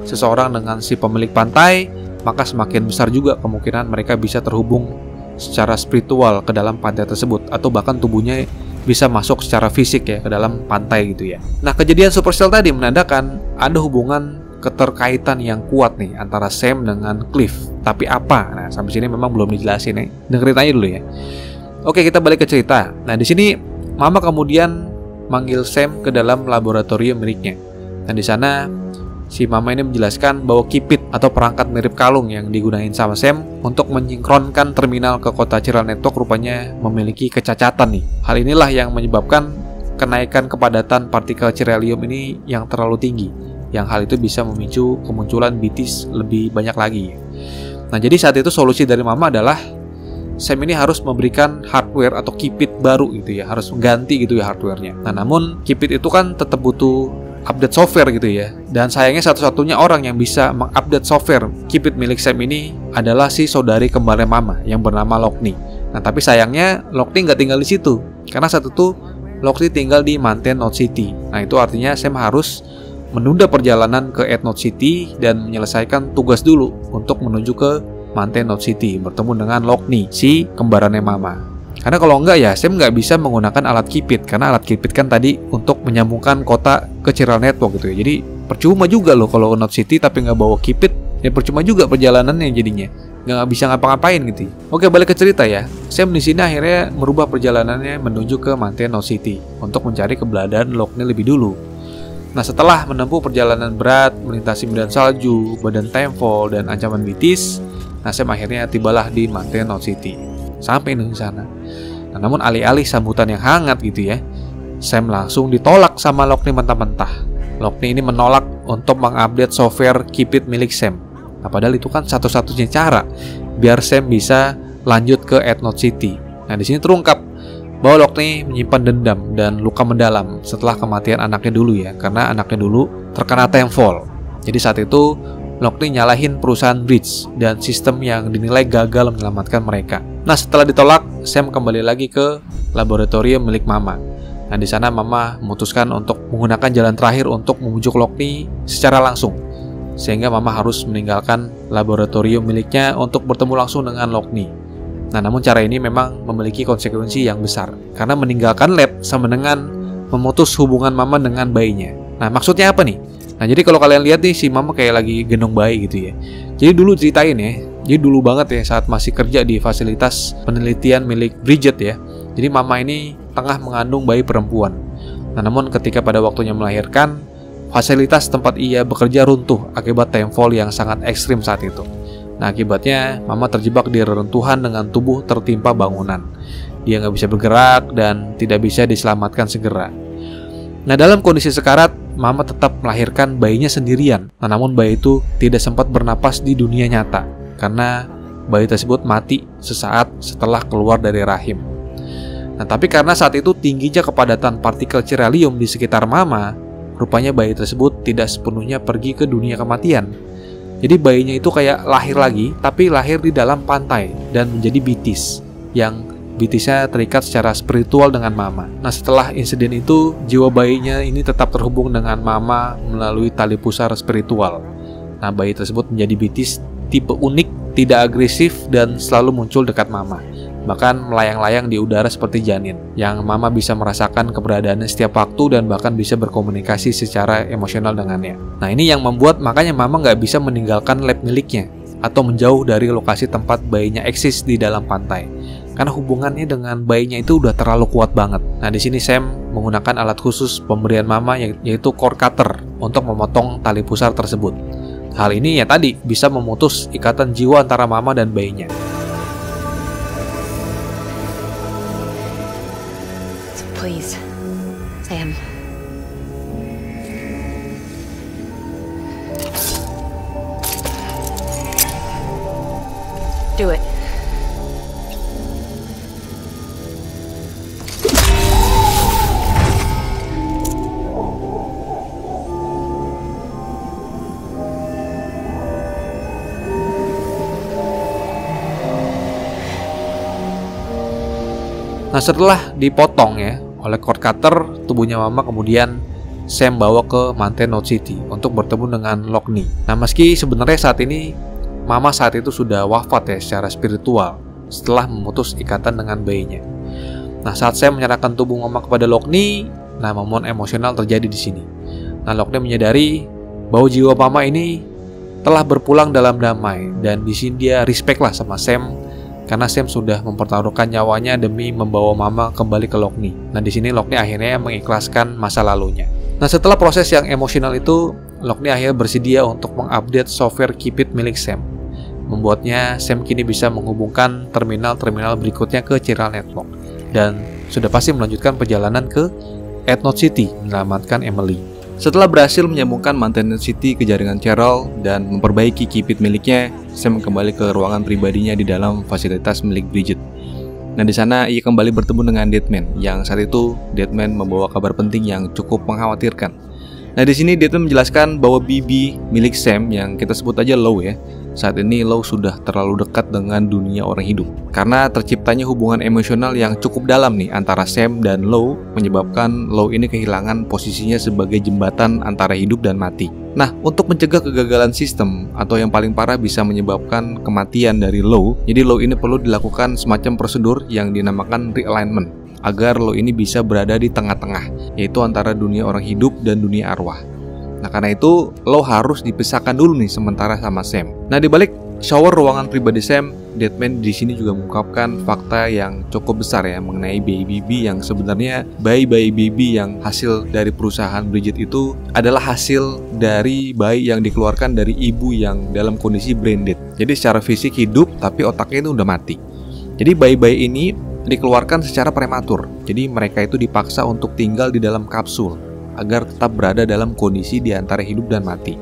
seseorang dengan si pemilik pantai, maka semakin besar juga kemungkinan mereka bisa terhubung secara spiritual ke dalam pantai tersebut, atau bahkan tubuhnya bisa masuk secara fisik ya ke dalam pantai gitu ya. Nah, kejadian Supercell tadi menandakan ada hubungan keterkaitan yang kuat nih antara Sam dengan Cliff. Tapi apa? Nah, sampai sini memang belum dijelasin nih. Dengerin aja dulu ya. Oke, kita balik ke cerita. Nah, di sini Mama kemudian manggil Sam ke dalam laboratorium miliknya. Dan di sana si Mama ini menjelaskan bahwa kipit atau perangkat mirip kalung yang digunain sama Sam untuk menyinkronkan terminal ke kota Chiral Network rupanya memiliki kecacatan nih. Hal inilah yang menyebabkan kenaikan kepadatan partikel chiralium ini yang terlalu tinggi. Yang hal itu bisa memicu kemunculan BTs lebih banyak lagi. Nah, jadi saat itu solusi dari Mama adalah Sam ini harus memberikan hardware atau kipit baru gitu ya, harus mengganti gitu ya hardwarenya. Nah, namun kipit itu kan tetap butuh update software gitu ya. Dan sayangnya satu-satunya orang yang bisa mengupdate software kipit milik Sam ini adalah si saudari kembarnya Mama yang bernama Lockney. Nah, tapi sayangnya Lockney nggak tinggal di situ. Karena saat itu Lockney tinggal di Mountain Knot City. Nah, itu artinya Sam harus menunda perjalanan ke Knot City dan menyelesaikan tugas dulu untuk menuju ke Mountain Knot City bertemu dengan Lockney, si kembarannya Mama. Karena kalau enggak ya Sam nggak bisa menggunakan alat kipit, karena alat kipit kan tadi untuk menyambungkan kota ke Chiral Network gitu ya. Jadi percuma juga loh kalau ke Knot City tapi nggak bawa kipit, ya percuma juga perjalanannya jadinya, nggak bisa ngapa-ngapain gitu. Oke, balik ke cerita ya. Sam di sini akhirnya merubah perjalanannya menuju ke Mountain Knot City untuk mencari keberadaan Lockney lebih dulu. Nah, setelah menempuh perjalanan berat melintasi medan salju, badan Timefall dan ancaman BTs, nah Sam akhirnya tibalah di Mountain Knot City. Sampai di sana. Nah, namun alih-alih sambutan yang hangat gitu ya, Sam langsung ditolak sama Lockney mentah-mentah. Lockney ini menolak untuk mengupdate software kipit milik Sam. Nah, padahal itu kan satu-satunya cara biar Sam bisa lanjut ke Knot City. Nah, di sini terungkap bahwa Lockney menyimpan dendam dan luka mendalam setelah kematian anaknya dulu ya, karena anaknya dulu terkena Timefall. Jadi saat itu Lockney nyalahin perusahaan Bridge dan sistem yang dinilai gagal menyelamatkan mereka. Nah, setelah ditolak, Sam kembali lagi ke laboratorium milik Mama. Nah, di sana Mama memutuskan untuk menggunakan jalan terakhir untuk membujuk Lockney secara langsung. Sehingga Mama harus meninggalkan laboratorium miliknya untuk bertemu langsung dengan Lockney. Nah, namun cara ini memang memiliki konsekuensi yang besar. Karena meninggalkan lab sama dengan memutus hubungan Mama dengan bayinya. Nah, maksudnya apa nih? Nah, jadi kalau kalian lihat nih, si Mama kayak lagi gendong bayi gitu ya. Jadi dulu ceritain ya, jadi dulu banget ya saat masih kerja di fasilitas penelitian milik Bridget ya. Jadi Mama ini tengah mengandung bayi perempuan. Nah, namun ketika pada waktunya melahirkan, fasilitas tempat ia bekerja runtuh akibat Timefall yang sangat ekstrim saat itu. Nah, akibatnya Mama terjebak di reruntuhan dengan tubuh tertimpa bangunan. Dia nggak bisa bergerak dan tidak bisa diselamatkan segera. Nah, dalam kondisi sekarat, Mama tetap melahirkan bayinya sendirian. Nah, namun bayi itu tidak sempat bernapas di dunia nyata karena bayi tersebut mati sesaat setelah keluar dari rahim. Nah, tapi karena saat itu tingginya kepadatan partikel chiralium di sekitar Mama, rupanya bayi tersebut tidak sepenuhnya pergi ke dunia kematian. Jadi bayinya itu kayak lahir lagi, tapi lahir di dalam pantai dan menjadi BTs yang BTs-nya terikat secara spiritual dengan Mama. Nah, setelah insiden itu, jiwa bayinya ini tetap terhubung dengan Mama melalui tali pusar spiritual. Nah, bayi tersebut menjadi BTs tipe unik, tidak agresif, dan selalu muncul dekat Mama. Bahkan melayang-layang di udara seperti janin, yang Mama bisa merasakan keberadaannya setiap waktu dan bahkan bisa berkomunikasi secara emosional dengannya. Nah, ini yang membuat makanya Mama nggak bisa meninggalkan lab miliknya atau menjauh dari lokasi tempat bayinya eksis di dalam pantai. Karena hubungannya dengan bayinya itu udah terlalu kuat banget. Nah, di sini Sam menggunakan alat khusus pemberian Mama yaitu core cutter untuk memotong tali pusar tersebut. Hal ini ya tadi bisa memutus ikatan jiwa antara Mama dan bayinya. Please, Sam. Do it. Nah, setelah dipotong ya oleh cord cutter, tubuhnya Mama kemudian Sam bawa ke Mountain Knot City untuk bertemu dengan Lockney. Nah, meski sebenarnya saat ini Mama saat itu sudah wafat ya secara spiritual setelah memutus ikatan dengan bayinya. Nah, saat Sam menyerahkan tubuh Mama kepada Lockney, nah momen emosional terjadi di sini. Nah, Lockney menyadari bahwa jiwa Mama ini telah berpulang dalam damai, dan di sini dia respect lah sama Sam karena Sam sudah mempertaruhkan nyawanya demi membawa Mama kembali ke Lockney. Nah, di sini Lockney akhirnya mengikhlaskan masa lalunya. Nah, setelah proses yang emosional itu, Lockney akhirnya bersedia untuk mengupdate software Keep It milik Sam. Membuatnya Sam kini bisa menghubungkan terminal-terminal berikutnya ke Chiral Network, dan sudah pasti melanjutkan perjalanan ke Knot City menyelamatkan Emily. Setelah berhasil menyambungkan Mountain Knot City ke jaringan Chiral dan memperbaiki Keep It miliknya, Sam kembali ke ruangan pribadinya di dalam fasilitas milik Bridget. Nah, di sana ia kembali bertemu dengan Deadman, yang saat itu Deadman membawa kabar penting yang cukup mengkhawatirkan. Nah, di sini Deadman menjelaskan bahwa BB milik Sam, yang kita sebut aja Low ya, saat ini Low sudah terlalu dekat dengan dunia orang hidup. Karena terciptanya hubungan emosional yang cukup dalam nih antara Sam dan Low, menyebabkan Low ini kehilangan posisinya sebagai jembatan antara hidup dan mati. Nah, untuk mencegah kegagalan sistem atau yang paling parah bisa menyebabkan kematian dari Low, jadi Low ini perlu dilakukan semacam prosedur yang dinamakan realignment agar Low ini bisa berada di tengah-tengah, yaitu antara dunia orang hidup dan dunia arwah. Nah, karena itu Low harus dipisahkan dulu nih sementara sama Sam. Nah, di balik shower ruangan pribadi Sam, Deadman di sini juga mengungkapkan fakta yang cukup besar ya mengenai bayi BB, yang sebenarnya bayi BB yang hasil dari perusahaan Bridget itu adalah hasil dari bayi yang dikeluarkan dari ibu yang dalam kondisi brain dead. Jadi secara fisik hidup tapi otaknya itu udah mati. Jadi bayi-bayi ini dikeluarkan secara prematur. Jadi mereka itu dipaksa untuk tinggal di dalam kapsul agar tetap berada dalam kondisi di antara hidup dan mati.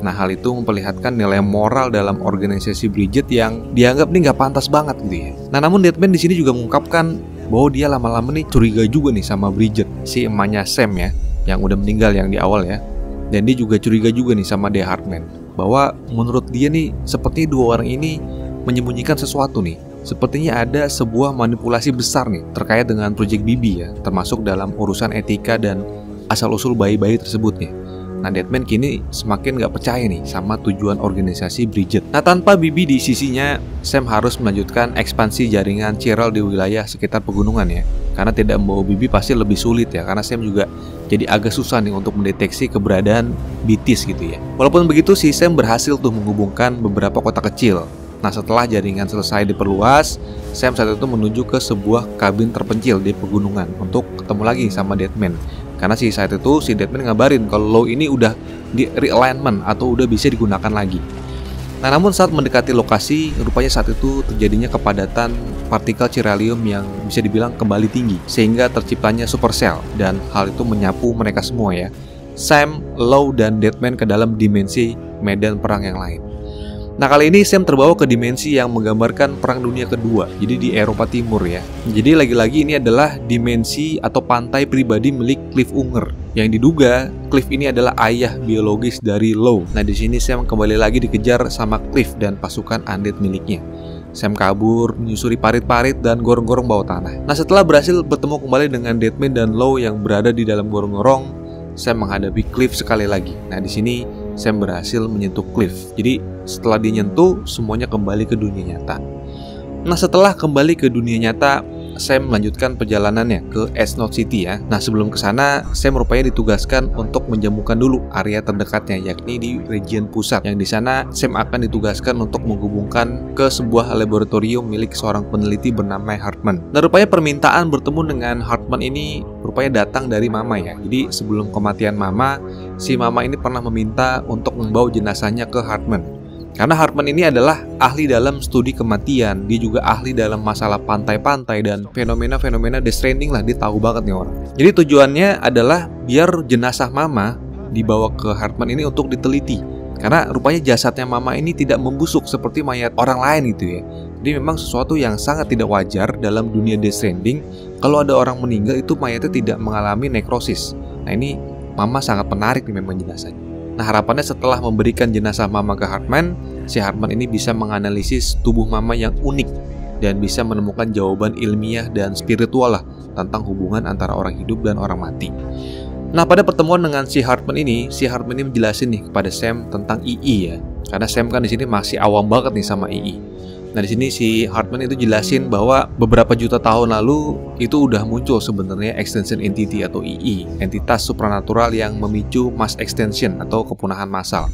Nah, hal itu memperlihatkan nilai moral dalam organisasi Bridget yang dianggap nih nggak pantas banget gitu ya. Nah, namun Deadman di sini juga mengungkapkan bahwa dia lama-lama nih curiga juga nih sama Bridget, si emaknya Sam ya, yang udah meninggal yang di awal ya. Dan dia juga curiga juga nih sama The Hartman, bahwa menurut dia nih seperti dua orang ini menyembunyikan sesuatu nih. Sepertinya ada sebuah manipulasi besar nih terkait dengan Project BB ya, termasuk dalam urusan etika dan asal-usul bayi-bayi tersebut nih. Nah, Deadman kini semakin gak percaya nih sama tujuan organisasi Bridget. Nah, tanpa BB di sisinya, Sam harus melanjutkan ekspansi jaringan Chiral di wilayah sekitar pegunungan ya. Karena tidak membawa BB pasti lebih sulit ya, karena Sam juga jadi agak susah nih untuk mendeteksi keberadaan BTs gitu ya. Walaupun begitu, si Sam berhasil tuh menghubungkan beberapa kota kecil. Nah, setelah jaringan selesai diperluas, Sam saat itu menuju ke sebuah kabin terpencil di pegunungan untuk ketemu lagi sama Deadman. Karena saat itu si Deadman ngabarin kalau Low ini udah di realignment atau udah bisa digunakan lagi. Nah, namun saat mendekati lokasi, rupanya saat itu terjadinya kepadatan partikel chiralium yang bisa dibilang kembali tinggi, sehingga terciptanya supercell, dan hal itu menyapu mereka semua ya, Sam, Low, dan Deadman ke dalam dimensi medan perang yang lain. Nah, kali ini Sam terbawa ke dimensi yang menggambarkan Perang Dunia Kedua, jadi di Eropa Timur ya. Jadi lagi-lagi ini adalah dimensi atau pantai pribadi milik Cliff Unger, yang diduga Cliff ini adalah ayah biologis dari Low. Nah, di sini Sam kembali lagi dikejar sama Cliff dan pasukan undead miliknya. Sam kabur, menyusuri parit-parit dan gorong-gorong bawah tanah. Nah, setelah berhasil bertemu kembali dengan Deadman dan Low yang berada di dalam gorong-gorong, Sam menghadapi Cliff sekali lagi. Nah, di sini Sam berhasil menyentuh Cliff. Jadi setelah dinyentuh, semuanya kembali ke dunia nyata. Nah, setelah kembali ke dunia nyata, Sam melanjutkan perjalanannya ke Knot City ya. Nah, sebelum ke sana, Sam rupanya ditugaskan untuk menjamukan dulu area terdekatnya, yakni di region pusat. Yang di sana Sam akan ditugaskan untuk menghubungkan ke sebuah laboratorium milik seorang peneliti bernama Hartman. Nah, rupanya permintaan bertemu dengan Hartman ini rupanya datang dari Mama ya. Jadi sebelum kematian Mama, si Mama ini pernah meminta untuk membawa jenazahnya ke Hartman. Karena Hartman ini adalah ahli dalam studi kematian, dia juga ahli dalam masalah pantai-pantai dan fenomena-fenomena Death Stranding lah, dia tahu banget nih orang. Jadi tujuannya adalah biar jenazah Mama dibawa ke Hartman ini untuk diteliti. Karena rupanya jasadnya Mama ini tidak membusuk seperti mayat orang lain gitu ya. Jadi memang sesuatu yang sangat tidak wajar dalam dunia Death Stranding kalau ada orang meninggal itu mayatnya tidak mengalami nekrosis. Nah ini Mama sangat menarik nih memang jenazahnya. Nah harapannya setelah memberikan jenazah Mama ke Hartman, si Hartman ini bisa menganalisis tubuh Mama yang unik dan bisa menemukan jawaban ilmiah dan spiritual lah tentang hubungan antara orang hidup dan orang mati. Nah pada pertemuan dengan si Hartman ini menjelasin nih kepada Sam tentang II ya. Karena Sam kan di sini masih awam banget nih sama II. Nah di sini si Hartman itu jelasin bahwa beberapa juta tahun lalu itu udah muncul sebenarnya extension entity atau II, entitas supranatural yang memicu mass extension atau kepunahan massal.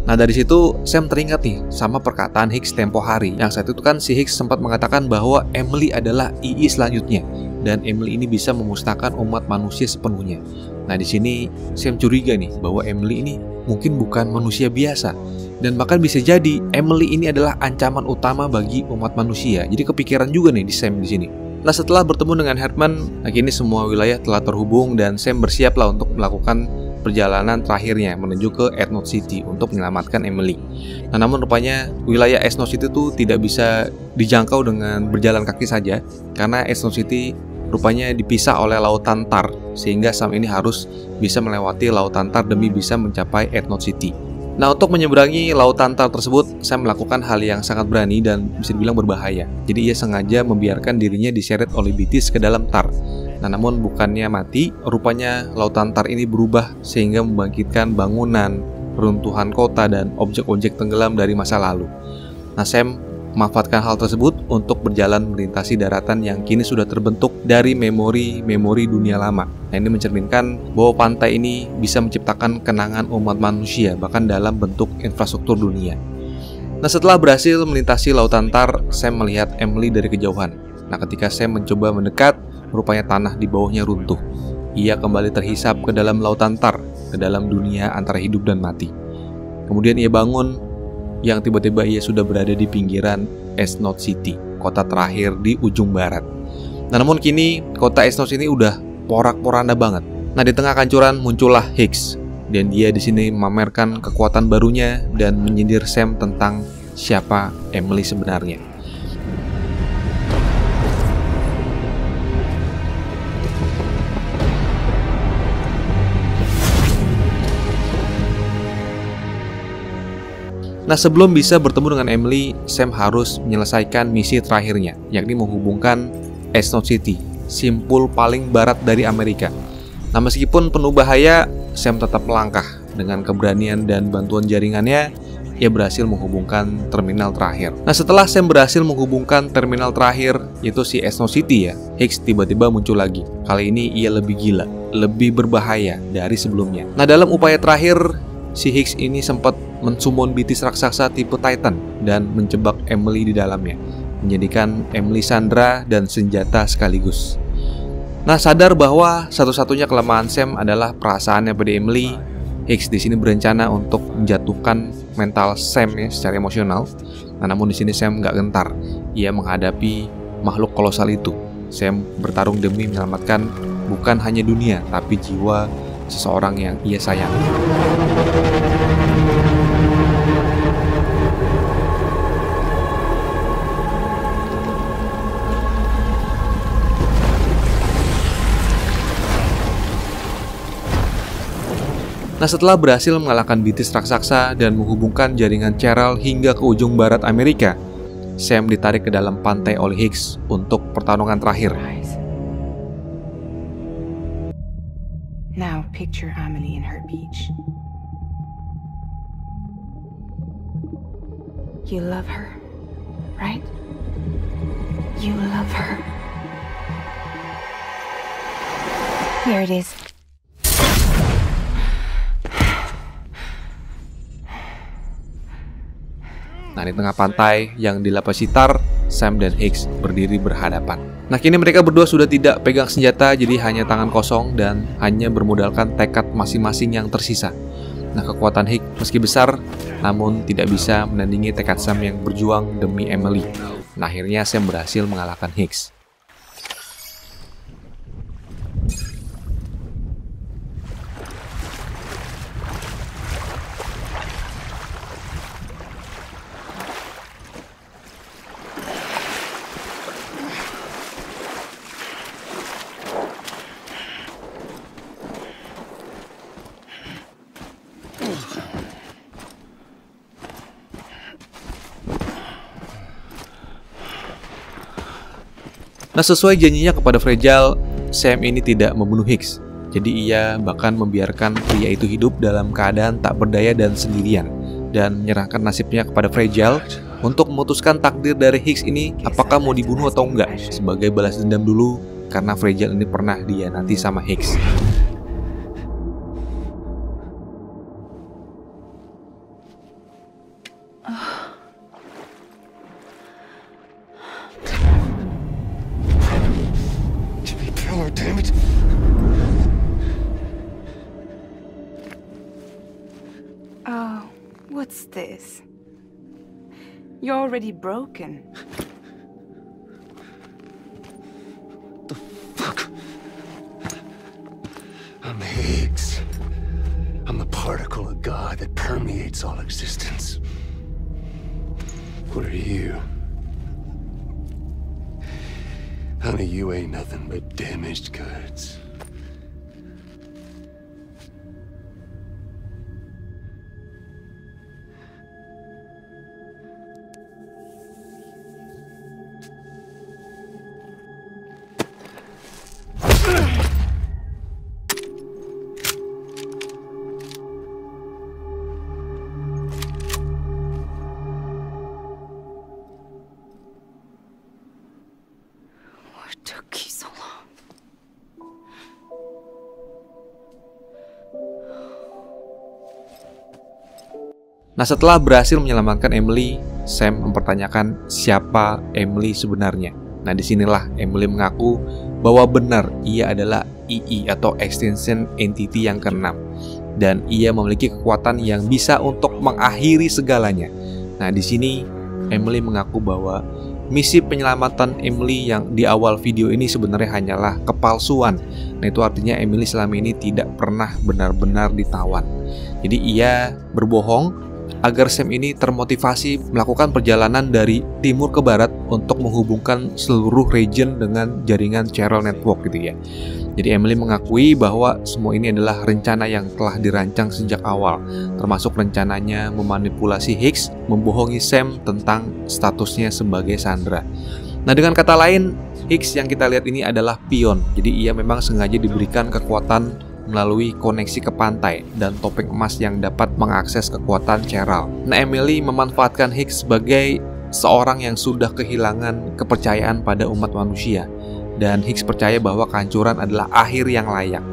Nah dari situ Sam teringat nih sama perkataan Higgs tempo hari. Yang saat itu kan si Higgs sempat mengatakan bahwa Emily adalah II selanjutnya dan Emily ini bisa memusnahkan umat manusia sepenuhnya. Nah di sini Sam curiga nih bahwa Emily ini mungkin bukan manusia biasa. Dan bahkan bisa jadi Emily ini adalah ancaman utama bagi umat manusia. Jadi kepikiran juga nih di Sam di sini. Nah setelah bertemu dengan Hartman, akhirnya semua wilayah telah terhubung dan Sam bersiaplah untuk melakukan perjalanan terakhirnya menuju ke Earth City untuk menyelamatkan Emily. Nah namun rupanya wilayah Earth City itu tidak bisa dijangkau dengan berjalan kaki saja karena Earth City rupanya dipisah oleh lautan Tar sehingga Sam ini harus bisa melewati lautan Tar demi bisa mencapai Earth City. Nah untuk menyeberangi lautan Tar tersebut, Sam melakukan hal yang sangat berani dan bisa dibilang berbahaya. Jadi ia sengaja membiarkan dirinya diseret oleh Beatis ke dalam Tar. Nah namun bukannya mati, rupanya lautan Tar ini berubah sehingga membangkitkan bangunan, runtuhan kota dan objek-objek tenggelam dari masa lalu. Nah Sam memanfaatkan hal tersebut untuk berjalan melintasi daratan yang kini sudah terbentuk dari memori-memori dunia lama. Nah ini mencerminkan bahwa pantai ini bisa menciptakan kenangan umat manusia bahkan dalam bentuk infrastruktur dunia. Nah setelah berhasil melintasi lautan Tar, Sam melihat Emily dari kejauhan. Nah ketika Sam mencoba mendekat, rupanya tanah di bawahnya runtuh. Ia kembali terhisap ke dalam lautan Tar, ke dalam dunia antara hidup dan mati. Kemudian ia bangun yang tiba-tiba ia sudah berada di pinggiran Earth City, kota terakhir di ujung barat. Nah namun kini kota Earth ini udah porak-poranda banget. Nah di tengah kancuran muncullah Higgs dan dia di sini memamerkan kekuatan barunya dan menyindir Sam tentang siapa Emily sebenarnya. Nah sebelum bisa bertemu dengan Emily, Sam harus menyelesaikan misi terakhirnya, yakni menghubungkan Earth City, simpul paling barat dari Amerika. Nah meskipun penuh bahaya, Sam tetap melangkah. Dengan keberanian dan bantuan jaringannya, ia berhasil menghubungkan terminal terakhir. Nah setelah Sam berhasil menghubungkan terminal terakhir, yaitu si Earth City ya, Higgs tiba-tiba muncul lagi. Kali ini ia lebih gila, lebih berbahaya dari sebelumnya. Nah dalam upaya terakhir, si Higgs ini sempat mensummon Beatis raksasa tipe Titan dan menjebak Emily di dalamnya, menjadikan Emily sandera dan senjata sekaligus. Nah sadar bahwa satu-satunya kelemahan Sam adalah perasaannya pada Emily, Higgs di sini berencana untuk menjatuhkan mental Sam ya, secara emosional. Nah namun di sini Sam nggak gentar, ia menghadapi makhluk kolosal itu. Sam bertarung demi menyelamatkan bukan hanya dunia tapi jiwa seseorang yang ia sayangi. Nah setelah berhasil mengalahkan Beatis raksasa dan menghubungkan jaringan Cheryl hingga ke ujung barat Amerika, Sam ditarik ke dalam pantai oleh Higgs untuk pertarungan terakhir. Now picture Amelie in her beach. You love her, right? You love her. Here it is. Nah di tengah pantai yang dilapisi tar, Sam dan Higgs berdiri berhadapan. Nah kini mereka berdua sudah tidak pegang senjata, jadi hanya tangan kosong dan hanya bermodalkan tekad masing-masing yang tersisa. Nah kekuatan Higgs meski besar, namun tidak bisa menandingi tekad Sam yang berjuang demi Emily. Nah akhirnya Sam berhasil mengalahkan Higgs. Nah, sesuai janjinya kepada Fragile, Sam ini tidak membunuh Hicks. Jadi ia bahkan membiarkan pria itu hidup dalam keadaan tak berdaya dan sendirian, dan menyerahkan nasibnya kepada Fragile untuk memutuskan takdir dari Hicks ini apakah mau dibunuh atau enggak, sebagai balas dendam dulu karena Fragile ini pernah dihianati sama Hicks. Damn it! Oh, what's this? You're already broken. The fuck? I'm Higgs. I'm the particle of God that permeates all existence. What are you? Honey, you ain't nothing but damaged goods. Took you so long. Nah, setelah berhasil menyelamatkan Emily, Sam mempertanyakan siapa Emily sebenarnya. Nah, disinilah Emily mengaku bahwa benar ia adalah EE atau Extinction Entity yang ke-6, dan ia memiliki kekuatan yang bisa untuk mengakhiri segalanya. Nah, di sini Emily mengaku bahwa misi penyelamatan Emily yang di awal video ini sebenarnya hanyalah kepalsuan. Nah, itu artinya Emily selama ini tidak pernah benar-benar ditawan. Jadi ia berbohong agar Sam ini termotivasi melakukan perjalanan dari timur ke barat untuk menghubungkan seluruh region dengan jaringan Chiral Network gitu ya. Jadi Emily mengakui bahwa semua ini adalah rencana yang telah dirancang sejak awal, termasuk rencananya memanipulasi Hicks, membohongi Sam tentang statusnya sebagai Sandra. Nah, dengan kata lain, Hicks yang kita lihat ini adalah pion. Jadi ia memang sengaja diberikan kekuatan melalui koneksi ke pantai dan topeng emas yang dapat mengakses kekuatan Chiral. Nah, Emily memanfaatkan Hicks sebagai seorang yang sudah kehilangan kepercayaan pada umat manusia, dan Hicks percaya bahwa kehancuran adalah akhir yang layak.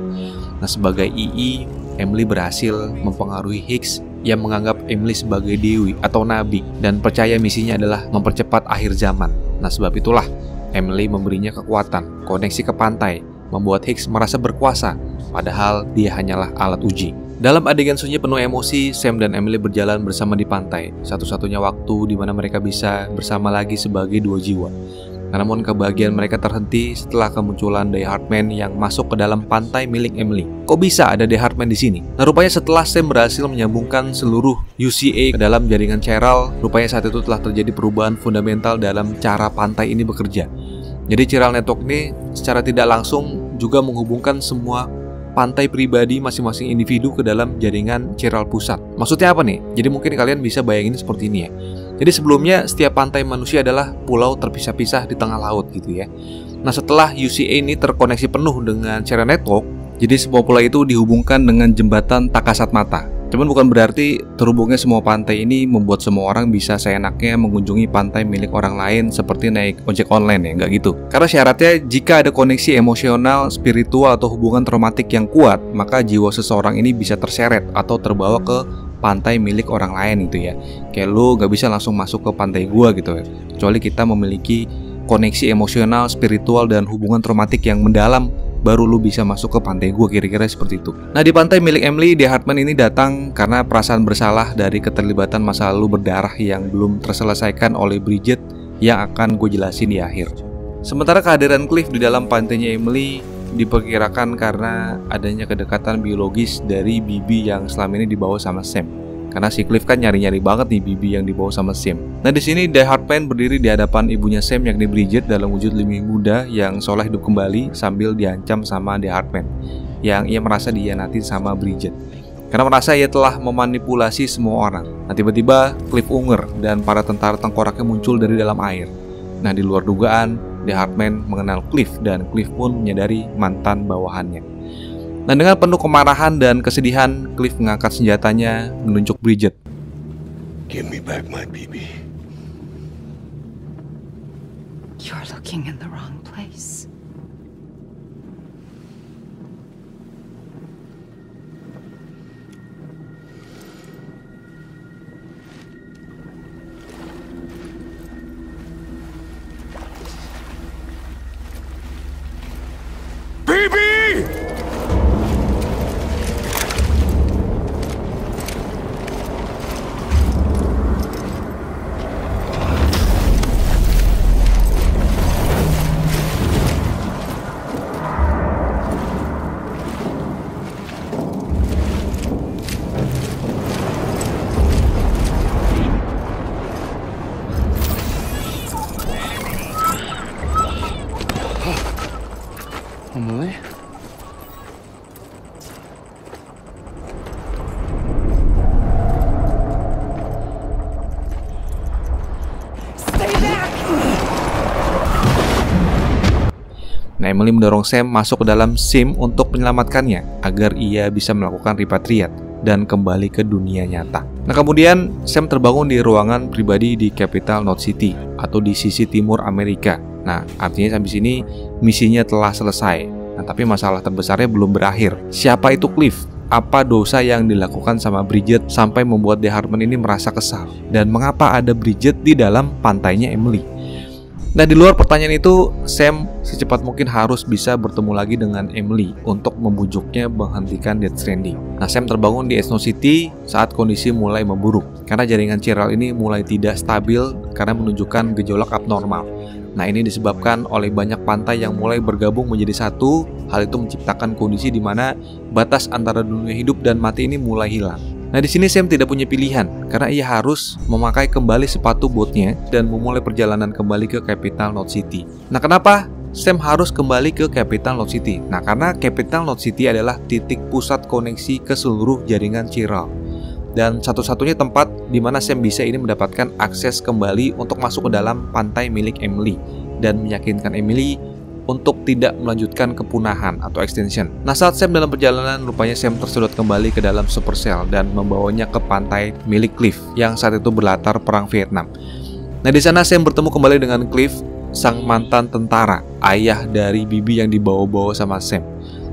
Nah, sebagai EE, Emily berhasil mempengaruhi Hicks yang menganggap Emily sebagai dewi atau nabi dan percaya misinya adalah mempercepat akhir zaman. Nah, sebab itulah Emily memberinya kekuatan, koneksi ke pantai, membuat Hicks merasa berkuasa, padahal dia hanyalah alat uji. Dalam adegan sunyi penuh emosi, Sam dan Emily berjalan bersama di pantai, satu-satunya waktu di mana mereka bisa bersama lagi sebagai dua jiwa. Namun kebahagiaan mereka terhenti setelah kemunculan Die Hardman yang masuk ke dalam pantai milik Emily. Kok bisa ada Die Hardman di sini? Nah, rupanya setelah Sam berhasil menyambungkan seluruh UCA ke dalam jaringan Chiral, rupanya saat itu telah terjadi perubahan fundamental dalam cara pantai ini bekerja. Jadi Chiral Network ini secara tidak langsung juga menghubungkan semua pantai pribadi masing-masing individu ke dalam jaringan Chiral pusat. Maksudnya apa nih? Jadi mungkin kalian bisa bayangin seperti ini ya. Jadi sebelumnya setiap pantai manusia adalah pulau terpisah-pisah di tengah laut gitu ya. Nah, setelah UCA ini terkoneksi penuh dengan Chiral Network, jadi sebuah pulau itu dihubungkan dengan jembatan tak kasat mata. Cuman bukan berarti terhubungnya semua pantai ini membuat semua orang bisa seenaknya mengunjungi pantai milik orang lain seperti naik ojek online ya, nggak gitu. Karena syaratnya jika ada koneksi emosional, spiritual, atau hubungan traumatik yang kuat, maka jiwa seseorang ini bisa terseret atau terbawa ke pantai milik orang lain gitu ya. Kayak lu nggak bisa langsung masuk ke pantai gua gitu ya, kecuali kita memiliki koneksi emosional, spiritual, dan hubungan traumatik yang mendalam, baru lu bisa masuk ke pantai gua, kira-kira seperti itu. Nah, di pantai milik Emily, Die Hardman ini datang karena perasaan bersalah dari keterlibatan masa lalu berdarah yang belum terselesaikan oleh Bridget yang akan gue jelasin di akhir. Sementara kehadiran Cliff di dalam pantainya Emily diperkirakan karena adanya kedekatan biologis dari Bibi yang selama ini dibawa sama Sam. Karena si Cliff kan nyari-nyari banget nih Bibi yang dibawa sama Sam. Nah, di sini Die Hardman berdiri di hadapan ibunya Sam yakni Bridget dalam wujud lebih muda yang seolah hidup kembali sambil diancam sama Die Hardman yang ia merasa dihianati sama Bridget karena merasa ia telah memanipulasi semua orang. Nah, tiba-tiba Cliff Unger dan para tentara tengkoraknya muncul dari dalam air. Nah, di luar dugaan, The Hardman mengenal Cliff dan Cliff pun menyadari mantan bawahannya. Nah, dengan penuh kemarahan dan kesedihan, Cliff mengangkat senjatanya menunjuk Bridget. Give me back my BB. You're looking in the wrong place. Emily? Stay back! Nah, Emily mendorong Sam masuk ke dalam SIM untuk menyelamatkannya agar ia bisa melakukan repatriat dan kembali ke dunia nyata. Nah, kemudian Sam terbangun di ruangan pribadi di Capital Knot City atau di sisi timur Amerika. Nah, artinya sampai sini misinya telah selesai. Nah, tapi masalah terbesarnya belum berakhir. Siapa itu Cliff? Apa dosa yang dilakukan sama Bridget sampai membuat The Hardman ini merasa kesal? Dan mengapa ada Bridget di dalam pantainya Emily? Nah, di luar pertanyaan itu, Sam secepat mungkin harus bisa bertemu lagi dengan Emily untuk membujuknya menghentikan Death Stranding. Nah, Sam terbangun di Snow City saat kondisi mulai memburuk karena jaringan Chiral ini mulai tidak stabil karena menunjukkan gejolak abnormal. Nah, ini disebabkan oleh banyak pantai yang mulai bergabung menjadi satu. Hal itu menciptakan kondisi di mana batas antara dunia hidup dan mati ini mulai hilang. Nah, di sini Sam tidak punya pilihan karena ia harus memakai kembali sepatu botnya dan memulai perjalanan kembali ke Capital Knot City. Nah, kenapa Sam harus kembali ke Capital Knot City? Nah, karena Capital Knot City adalah titik pusat koneksi ke seluruh jaringan Chiral. Dan satu-satunya tempat di mana Sam bisa ini mendapatkan akses kembali untuk masuk ke dalam pantai milik Emily dan meyakinkan Emily untuk tidak melanjutkan kepunahan atau extension. Nah, saat Sam dalam perjalanan, rupanya Sam tersedot kembali ke dalam Supercell dan membawanya ke pantai milik Cliff yang saat itu berlatar perang Vietnam. Nah, di sana Sam bertemu kembali dengan Cliff, sang mantan tentara, ayah dari Bibi yang dibawa-bawa sama Sam.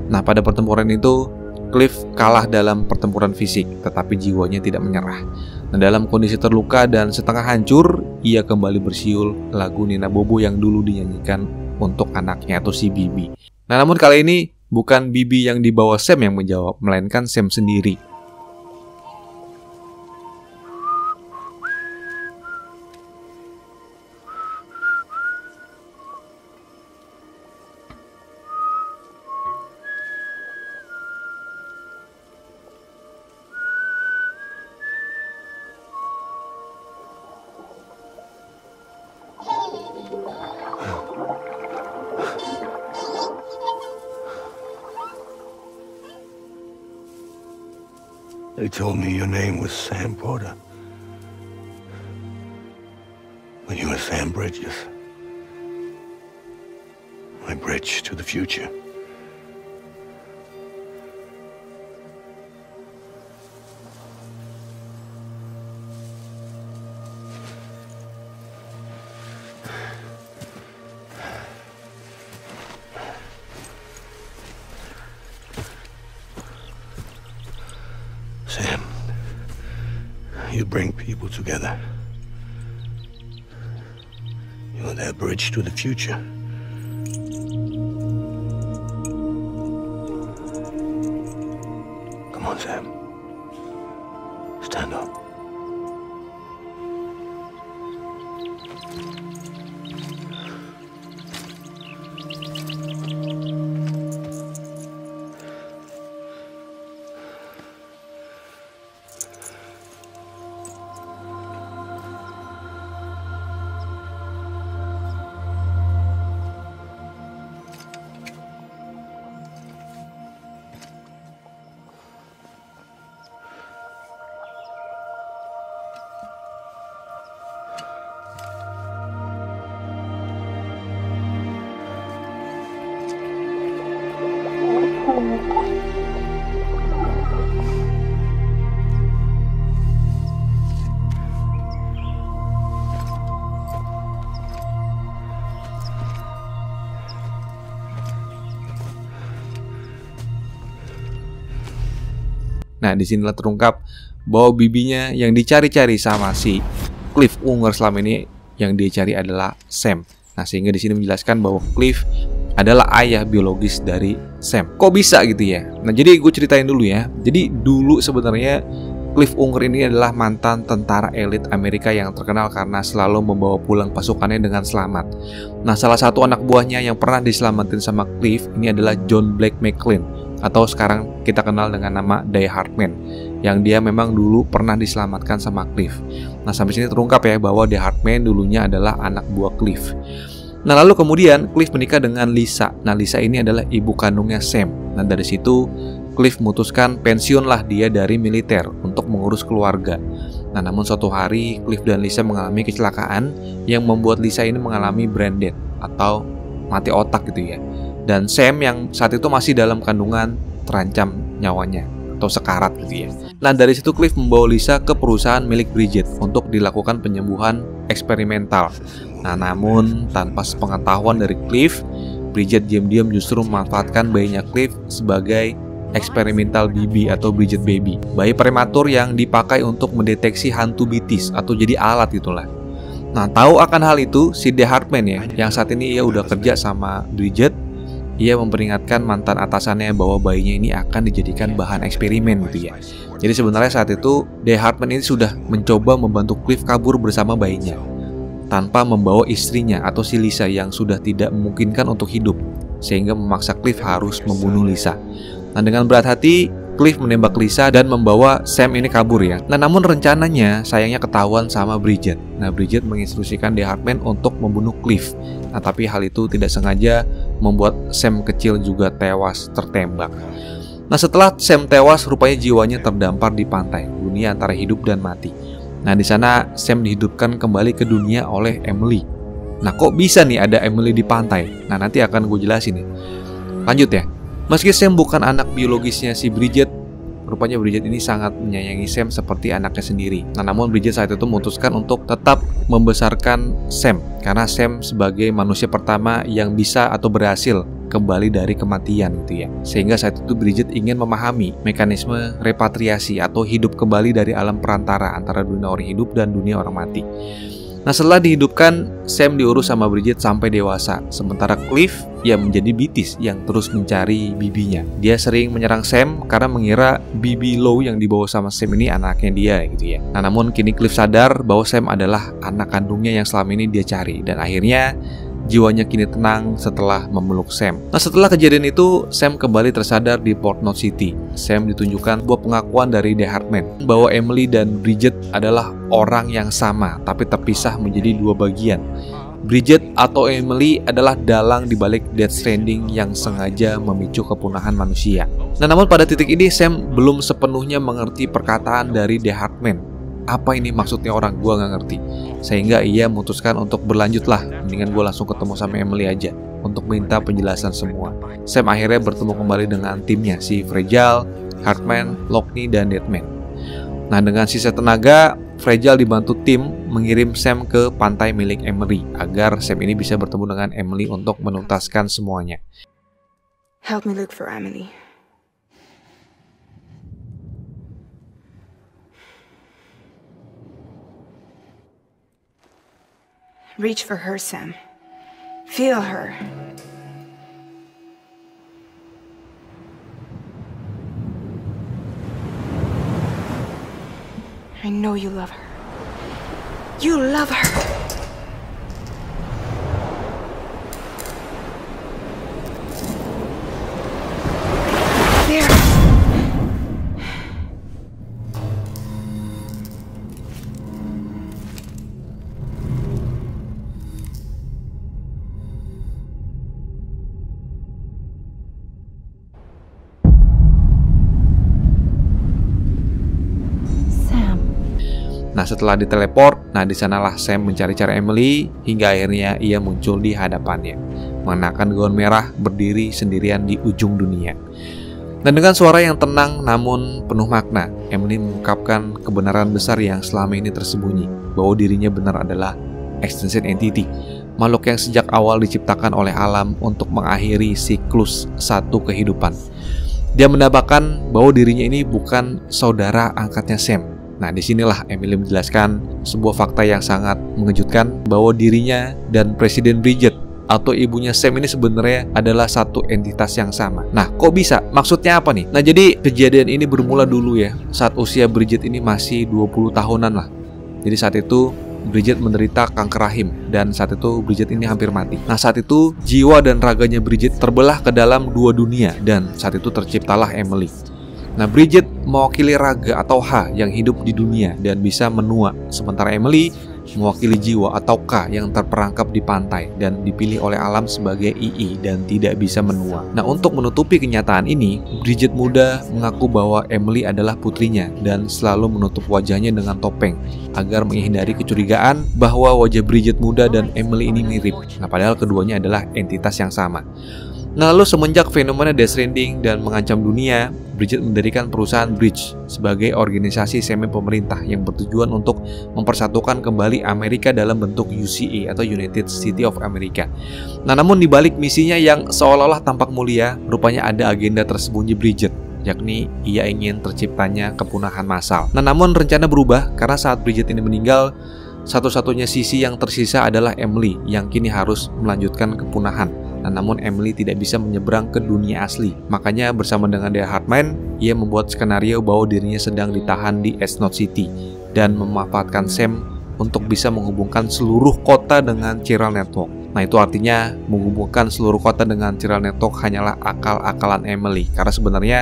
Nah, pada pertempuran itu Cliff kalah dalam pertempuran fisik, tetapi jiwanya tidak menyerah. Nah, dalam kondisi terluka dan setengah hancur, ia kembali bersiul lagu Nina Bobo yang dulu dinyanyikan untuk anaknya atau si Bibi. Nah, namun kali ini bukan Bibi yang dibawa Sam yang menjawab, melainkan Sam sendiri. They told me your name was Sam Porter. When you were Sam Bridges. My bridge to the future. Sam, you bring people together. You're that bridge to the future. Come on, Sam. Stand up. Nah, disinilah terungkap bahwa bibinya yang dicari-cari sama si Cliff Unger selama ini yang dia cari adalah Sam. Nah, sehingga di sini menjelaskan bahwa Cliff adalah ayah biologis dari Sam. Kok bisa gitu ya? Nah, jadi gue ceritain dulu ya. Jadi dulu sebenarnya Cliff Unger ini adalah mantan tentara elit Amerika yang terkenal karena selalu membawa pulang pasukannya dengan selamat. Nah, salah satu anak buahnya yang pernah diselamatin sama Cliff ini adalah John Blake McClane, atau sekarang kita kenal dengan nama Die Hardman, yang dia memang dulu pernah diselamatkan sama Cliff. Nah, sampai sini terungkap ya bahwa Die Hardman dulunya adalah anak buah Cliff. Nah, lalu kemudian Cliff menikah dengan Lisa. Nah, Lisa ini adalah ibu kandungnya Sam. Nah, dari situ Cliff memutuskan pensiunlah dia dari militer untuk mengurus keluarga. Nah, namun suatu hari Cliff dan Lisa mengalami kecelakaan yang membuat Lisa ini mengalami brain dead atau mati otak gitu ya. Dan Sam yang saat itu masih dalam kandungan terancam nyawanya atau sekarat gitu ya. Nah, dari situ Cliff membawa Lisa ke perusahaan milik Bridget untuk dilakukan penyembuhan eksperimental. Nah, namun tanpa sepengetahuan dari Cliff, Bridget diam-diam justru memanfaatkan bayinya Cliff sebagai eksperimental baby atau Bridget baby, bayi prematur yang dipakai untuk mendeteksi hantu bitis atau jadi alat gitulah. Nah, tahu akan hal itu si Die Hardman ya, yang saat ini ia udah kerja sama Bridget. Ia memperingatkan mantan atasannya bahwa bayinya ini akan dijadikan bahan eksperimen gitu ya. Jadi sebenarnya saat itu Die Hardman ini sudah mencoba membantu Cliff kabur bersama bayinya tanpa membawa istrinya atau si Lisa yang sudah tidak memungkinkan untuk hidup, sehingga memaksa Cliff harus membunuh Lisa. Nah, dengan berat hati Cliff menembak Lisa dan membawa Sam ini kabur ya. Nah, namun rencananya sayangnya ketahuan sama Bridget. Nah, Bridget menginstruksikan Die Hardman untuk membunuh Cliff. Nah, tapi hal itu tidak sengaja membuat Sam kecil juga tewas tertembak. Nah, setelah Sam tewas, rupanya jiwanya terdampar di pantai, dunia antara hidup dan mati. Nah, di sana Sam dihidupkan kembali ke dunia oleh Emily. Nah, kok bisa nih ada Emily di pantai? Nah, nanti akan gue jelasin nih. Lanjut ya. Meski Sam bukan anak biologisnya si Bridget, rupanya Bridget ini sangat menyayangi Sam seperti anaknya sendiri. Nah, namun Bridget saat itu memutuskan untuk tetap membesarkan Sam karena Sam sebagai manusia pertama yang bisa atau berhasil kembali dari kematian gitu ya. Sehingga saat itu Bridget ingin memahami mekanisme repatriasi atau hidup kembali dari alam perantara antara dunia orang hidup dan dunia orang mati. Nah, setelah dihidupkan, Sam diurus sama Bridget sampai dewasa. Sementara Cliff ya menjadi bitis yang terus mencari bibinya. Dia sering menyerang Sam karena mengira bibi Low yang dibawa sama Sam ini anaknya dia gitu ya. Nah, namun kini Cliff sadar bahwa Sam adalah anak kandungnya yang selama ini dia cari. Dan akhirnya jiwanya kini tenang setelah memeluk Sam. Nah, setelah kejadian itu, Sam kembali tersadar di Port Knot City. Sam ditunjukkan sebuah pengakuan dari Die Hardman bahwa Emily dan Bridget adalah orang yang sama, tapi terpisah menjadi dua bagian. Bridget atau Emily adalah dalang di balik Death Stranding yang sengaja memicu kepunahan manusia. Nah, namun pada titik ini Sam belum sepenuhnya mengerti perkataan dari Die Hardman. Apa ini maksudnya orang, gue gak ngerti. Sehingga ia memutuskan untuk berlanjutlah, mendingan gue langsung ketemu sama Emily aja untuk minta penjelasan semua. Sam akhirnya bertemu kembali dengan timnya, si Fragile, Hardman, Lockney, dan Deadman. Nah, dengan sisa tenaga, Fragile dibantu tim mengirim Sam ke pantai milik Emily agar Sam ini bisa bertemu dengan Emily untuk menuntaskan semuanya. Help me look for Emily. Reach for her, Sam. Feel her. I know you love her. You love her. There. Nah, setelah diteleport, di sanalah Sam mencari-cari Emily hingga akhirnya ia muncul di hadapannya, mengenakan gaun merah berdiri sendirian di ujung dunia. Dan dengan suara yang tenang namun penuh makna, Emily mengungkapkan kebenaran besar yang selama ini tersembunyi, bahwa dirinya benar adalah extension entity, makhluk yang sejak awal diciptakan oleh alam untuk mengakhiri siklus satu kehidupan. Dia mendapatkan bahwa dirinya ini bukan saudara angkatnya Sam. Nah, disinilah Emily menjelaskan sebuah fakta yang sangat mengejutkan, bahwa dirinya dan Presiden Bridget atau ibunya Sam ini sebenarnya adalah satu entitas yang sama. Nah, kok bisa? Maksudnya apa nih? Nah, jadi kejadian ini bermula dulu ya, saat usia Bridget ini masih 20 tahunan lah. Jadi saat itu Bridget menderita kanker rahim, dan saat itu Bridget ini hampir mati. Nah, saat itu jiwa dan raganya Bridget terbelah ke dalam dua dunia, dan saat itu terciptalah Emily. Nah, Bridget mewakili raga atau H yang hidup di dunia dan bisa menua, sementara Emily mewakili jiwa atau K yang terperangkap di pantai dan dipilih oleh alam sebagai II dan tidak bisa menua. Nah, untuk menutupi kenyataan ini, Bridget muda mengaku bahwa Emily adalah putrinya dan selalu menutup wajahnya dengan topeng agar menghindari kecurigaan bahwa wajah Bridget muda dan Emily ini mirip. Nah, padahal keduanya adalah entitas yang sama. Nah, lalu semenjak fenomena Death Stranding dan mengancam dunia, Bridget mendirikan perusahaan Bridge sebagai organisasi semi pemerintah yang bertujuan untuk mempersatukan kembali Amerika dalam bentuk UCA atau United States of America. Nah, namun di balik misinya yang seolah-olah tampak mulia, rupanya ada agenda tersembunyi Bridget, yakni ia ingin terciptanya kepunahan massal. Nah, namun rencana berubah karena saat Bridget ini meninggal, satu-satunya sisi yang tersisa adalah Emily yang kini harus melanjutkan kepunahan. Nah, namun Emily tidak bisa menyeberang ke dunia asli. Makanya bersama dengan The Hardman, ia membuat skenario bahwa dirinya sedang ditahan di Snot City dan memanfaatkan Sam untuk bisa menghubungkan seluruh kota dengan Chiral Network. Nah, itu artinya menghubungkan seluruh kota dengan Chiral Network hanyalah akal-akalan Emily, karena sebenarnya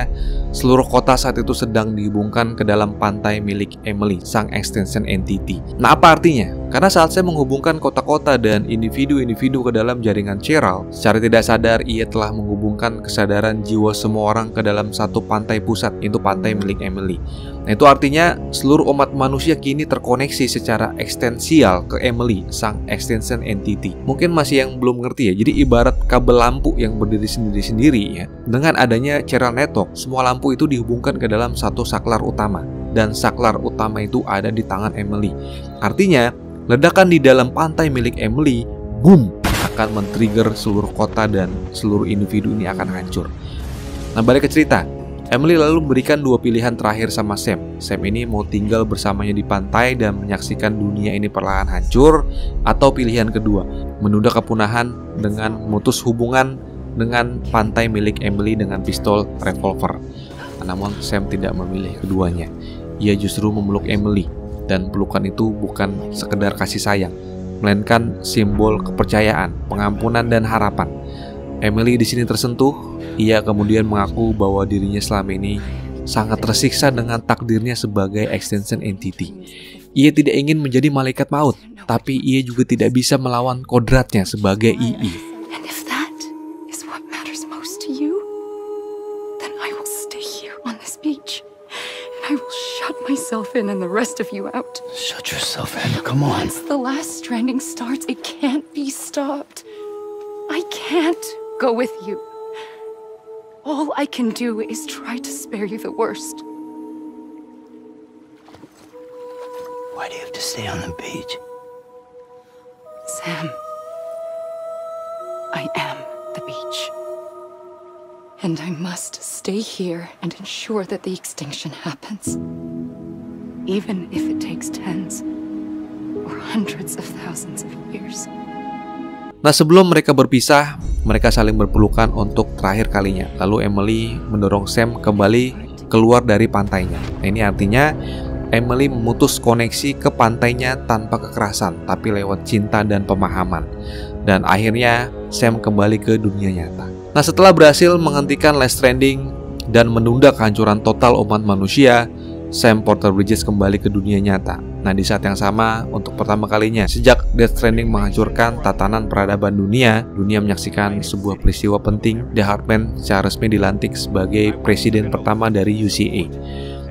seluruh kota saat itu sedang dihubungkan ke dalam pantai milik Emily, sang extension entity. Nah, apa artinya? Karena saat saya menghubungkan kota-kota dan individu-individu ke dalam jaringan Chiral, secara tidak sadar ia telah menghubungkan kesadaran jiwa semua orang ke dalam satu pantai pusat, yaitu pantai milik Emily. Nah, itu artinya seluruh umat manusia kini terkoneksi secara ekstensial ke Emily, sang extension entity. Mungkin masih yang belum ngerti ya, jadi ibarat kabel lampu yang berdiri sendiri-sendiri ya. Dengan adanya Chiral Network, semua lampu itu dihubungkan ke dalam satu saklar utama, dan saklar utama itu ada di tangan Emily. Artinya, ledakan di dalam pantai milik Emily, boom, akan men-trigger seluruh kota dan seluruh individu ini akan hancur. Nah, balik ke cerita. Emily lalu memberikan dua pilihan terakhir sama Sam. Sam ini mau tinggal bersamanya di pantai dan menyaksikan dunia ini perlahan hancur, atau pilihan kedua, menunda kepunahan dengan memutus hubungan dengan pantai milik Emily dengan pistol revolver. Namun Sam tidak memilih keduanya. Ia justru memeluk Emily, dan pelukan itu bukan sekedar kasih sayang, melainkan simbol kepercayaan, pengampunan, dan harapan. Emily di sini tersentuh. Ia kemudian mengaku bahwa dirinya selama ini sangat tersiksa dengan takdirnya sebagai extension entity. Ia tidak ingin menjadi malaikat maut, tapi ia juga tidak bisa melawan kodratnya sebagai II. And if that is what matters most to you, then I will stay here on this beach. And I will shut myself in and the rest of you out. Shut yourself in. Come on. Once the last stranding starts, it can't be stopped. I can't go with you. All I can do is try to spare you the worst. Why do you have to stay on the beach? Sam, I am the beach. And I must stay here and ensure that the extinction happens. Even if it takes tens or hundreds of thousands of years. Nah, sebelum mereka berpisah, mereka saling berpelukan untuk terakhir kalinya. Lalu Emily mendorong Sam kembali keluar dari pantainya. Nah, ini artinya Emily memutus koneksi ke pantainya tanpa kekerasan, tapi lewat cinta dan pemahaman. Dan akhirnya Sam kembali ke dunia nyata. Nah, setelah berhasil menghentikan Death Stranding dan menunda kehancuran total umat manusia, Sam Porter Bridges kembali ke dunia nyata. Nah, di saat yang sama, untuk pertama kalinya sejak Death Stranding menghancurkan tatanan peradaban dunia menyaksikan sebuah peristiwa penting. The Hardman secara resmi dilantik sebagai presiden pertama dari UCA.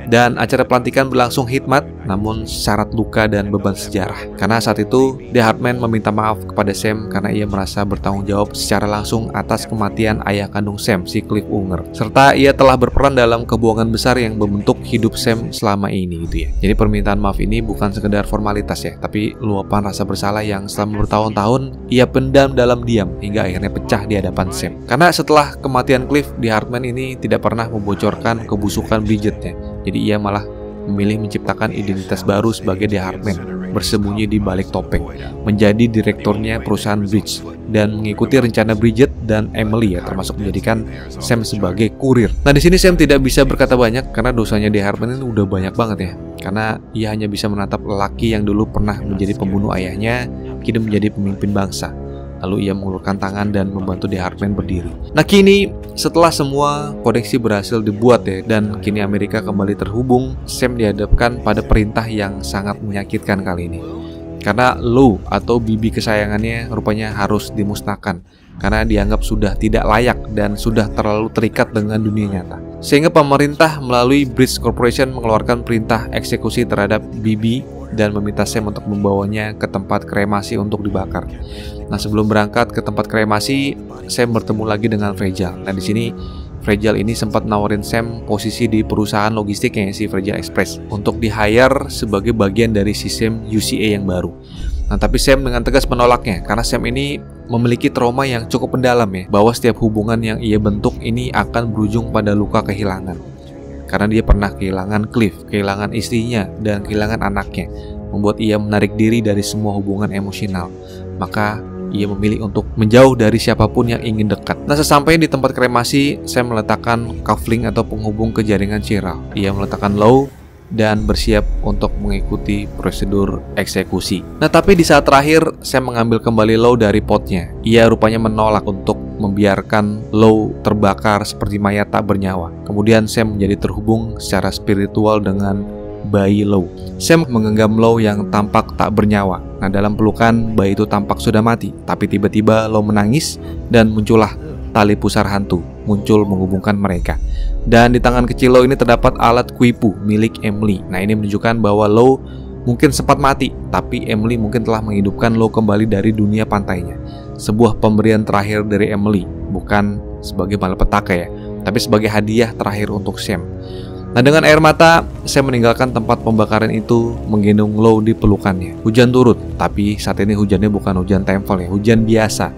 Dan acara pelantikan berlangsung hikmat, namun syarat luka dan beban sejarah. Karena saat itu, The Heartman meminta maaf kepada Sam karena ia merasa bertanggung jawab secara langsung atas kematian ayah kandung Sam, si Cliff Unger. Serta ia telah berperan dalam kebohongan besar yang membentuk hidup Sam selama ini gitu ya. Jadi permintaan maaf ini bukan sekedar formalitas ya, tapi luapan rasa bersalah yang selama bertahun-tahun ia pendam dalam diam hingga akhirnya pecah di hadapan Sam. Karena setelah kematian Cliff, The Heartman ini tidak pernah membocorkan kebusukan Bridgetnya. Jadi ia malah memilih menciptakan identitas baru sebagai The Heartman, bersembunyi di balik topeng, menjadi direkturnya perusahaan Bridge, dan mengikuti rencana Bridget dan Emily ya, termasuk menjadikan Sam sebagai kurir. Nah di sini Sam tidak bisa berkata banyak karena dosanya The Heartman ini udah banyak banget ya. Karena ia hanya bisa menatap lelaki yang dulu pernah menjadi pembunuh ayahnya, kini menjadi pemimpin bangsa. Lalu ia mengulurkan tangan dan membantu The Heartman berdiri. Nah kini setelah semua koneksi berhasil dibuat ya, dan kini Amerika kembali terhubung, Sam dihadapkan pada perintah yang sangat menyakitkan kali ini. Karena Lou atau bibi kesayangannya rupanya harus dimusnahkan karena dianggap sudah tidak layak dan sudah terlalu terikat dengan dunia nyata. Sehingga pemerintah melalui Bridge Corporation mengeluarkan perintah eksekusi terhadap bibi dan meminta Sam untuk membawanya ke tempat kremasi untuk dibakar. Nah, sebelum berangkat ke tempat kremasi, Sam bertemu lagi dengan Fragile. Nah, di sini Fragile ini sempat nawarin Sam posisi di perusahaan logistiknya si Fragile Express untuk di-hire sebagai bagian dari sistem UCA yang baru. Nah, tapi Sam dengan tegas menolaknya karena Sam ini memiliki trauma yang cukup mendalam ya, bahwa setiap hubungan yang ia bentuk ini akan berujung pada luka kehilangan. Karena dia pernah kehilangan Cliff, kehilangan istrinya, dan kehilangan anaknya, membuat ia menarik diri dari semua hubungan emosional. Maka ia memilih untuk menjauh dari siapapun yang ingin dekat. Nah, sesampainya di tempat kremasi, saya meletakkan cufflink atau penghubung ke jaringan Chiral. Ia meletakkan Lou dan bersiap untuk mengikuti prosedur eksekusi. Nah, tapi di saat terakhir, saya mengambil kembali Lou dari potnya. Ia rupanya menolak untuk membiarkan Lou terbakar seperti mayat tak bernyawa. Kemudian Sam menjadi terhubung secara spiritual dengan bayi Lou. Sam menggenggam Lou yang tampak tak bernyawa. Nah, dalam pelukan, bayi itu tampak sudah mati. Tapi tiba-tiba Lou menangis dan muncullah tali pusar hantu muncul menghubungkan mereka. Dan di tangan kecil Lou ini terdapat alat kuipu milik Emily. Nah, ini menunjukkan bahwa Lou mungkin sempat mati, tapi Emily mungkin telah menghidupkan Lou kembali dari dunia pantainya. Sebuah pemberian terakhir dari Emily, bukan sebagai malapetaka ya, tapi sebagai hadiah terakhir untuk Sam. Nah, dengan air mata, Sam meninggalkan tempat pembakaran itu, menggendong Lou di pelukannya. Hujan turut, tapi saat ini hujannya bukan hujan tempel ya, hujan biasa.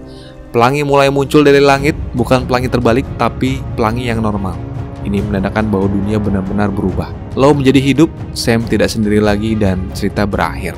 Pelangi mulai muncul dari langit, bukan pelangi terbalik, tapi pelangi yang normal. Ini menandakan bahwa dunia benar-benar berubah. Lou menjadi hidup, Sam tidak sendiri lagi, dan cerita berakhir.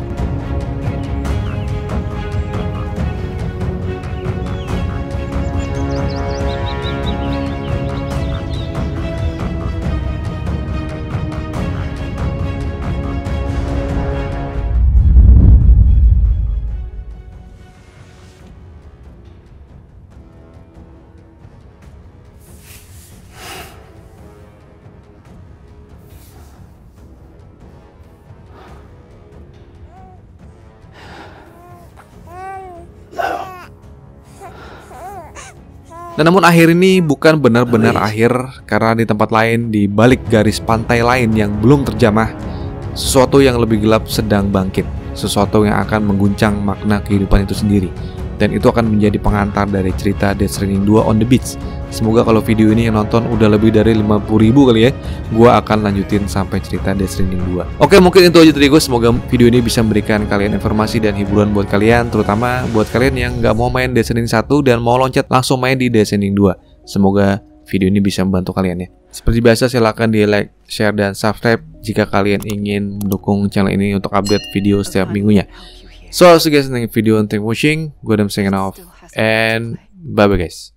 Dan namun akhir ini bukan benar-benar akhir, karena di tempat lain, di balik garis pantai lain yang belum terjamah, sesuatu yang lebih gelap sedang bangkit. Sesuatu yang akan mengguncang makna kehidupan itu sendiri. Dan itu akan menjadi pengantar dari cerita Death Stranding 2 on the Beach. Semoga kalau video ini yang nonton udah lebih dari 50.000 kali ya, gua akan lanjutin sampai cerita Death Stranding 2. Oke, mungkin itu aja dari gue. Semoga video ini bisa memberikan kalian informasi dan hiburan buat kalian, terutama buat kalian yang nggak mau main Death Stranding 1 dan mau loncat langsung main di Death Stranding 2. Semoga video ini bisa membantu kalian ya. Seperti biasa, silahkan di like, share, dan subscribe jika kalian ingin mendukung channel ini untuk update video setiap minggunya. So, I'll see you guys in the video and thank you for watching. Gue Adam signing off, and bye-bye guys.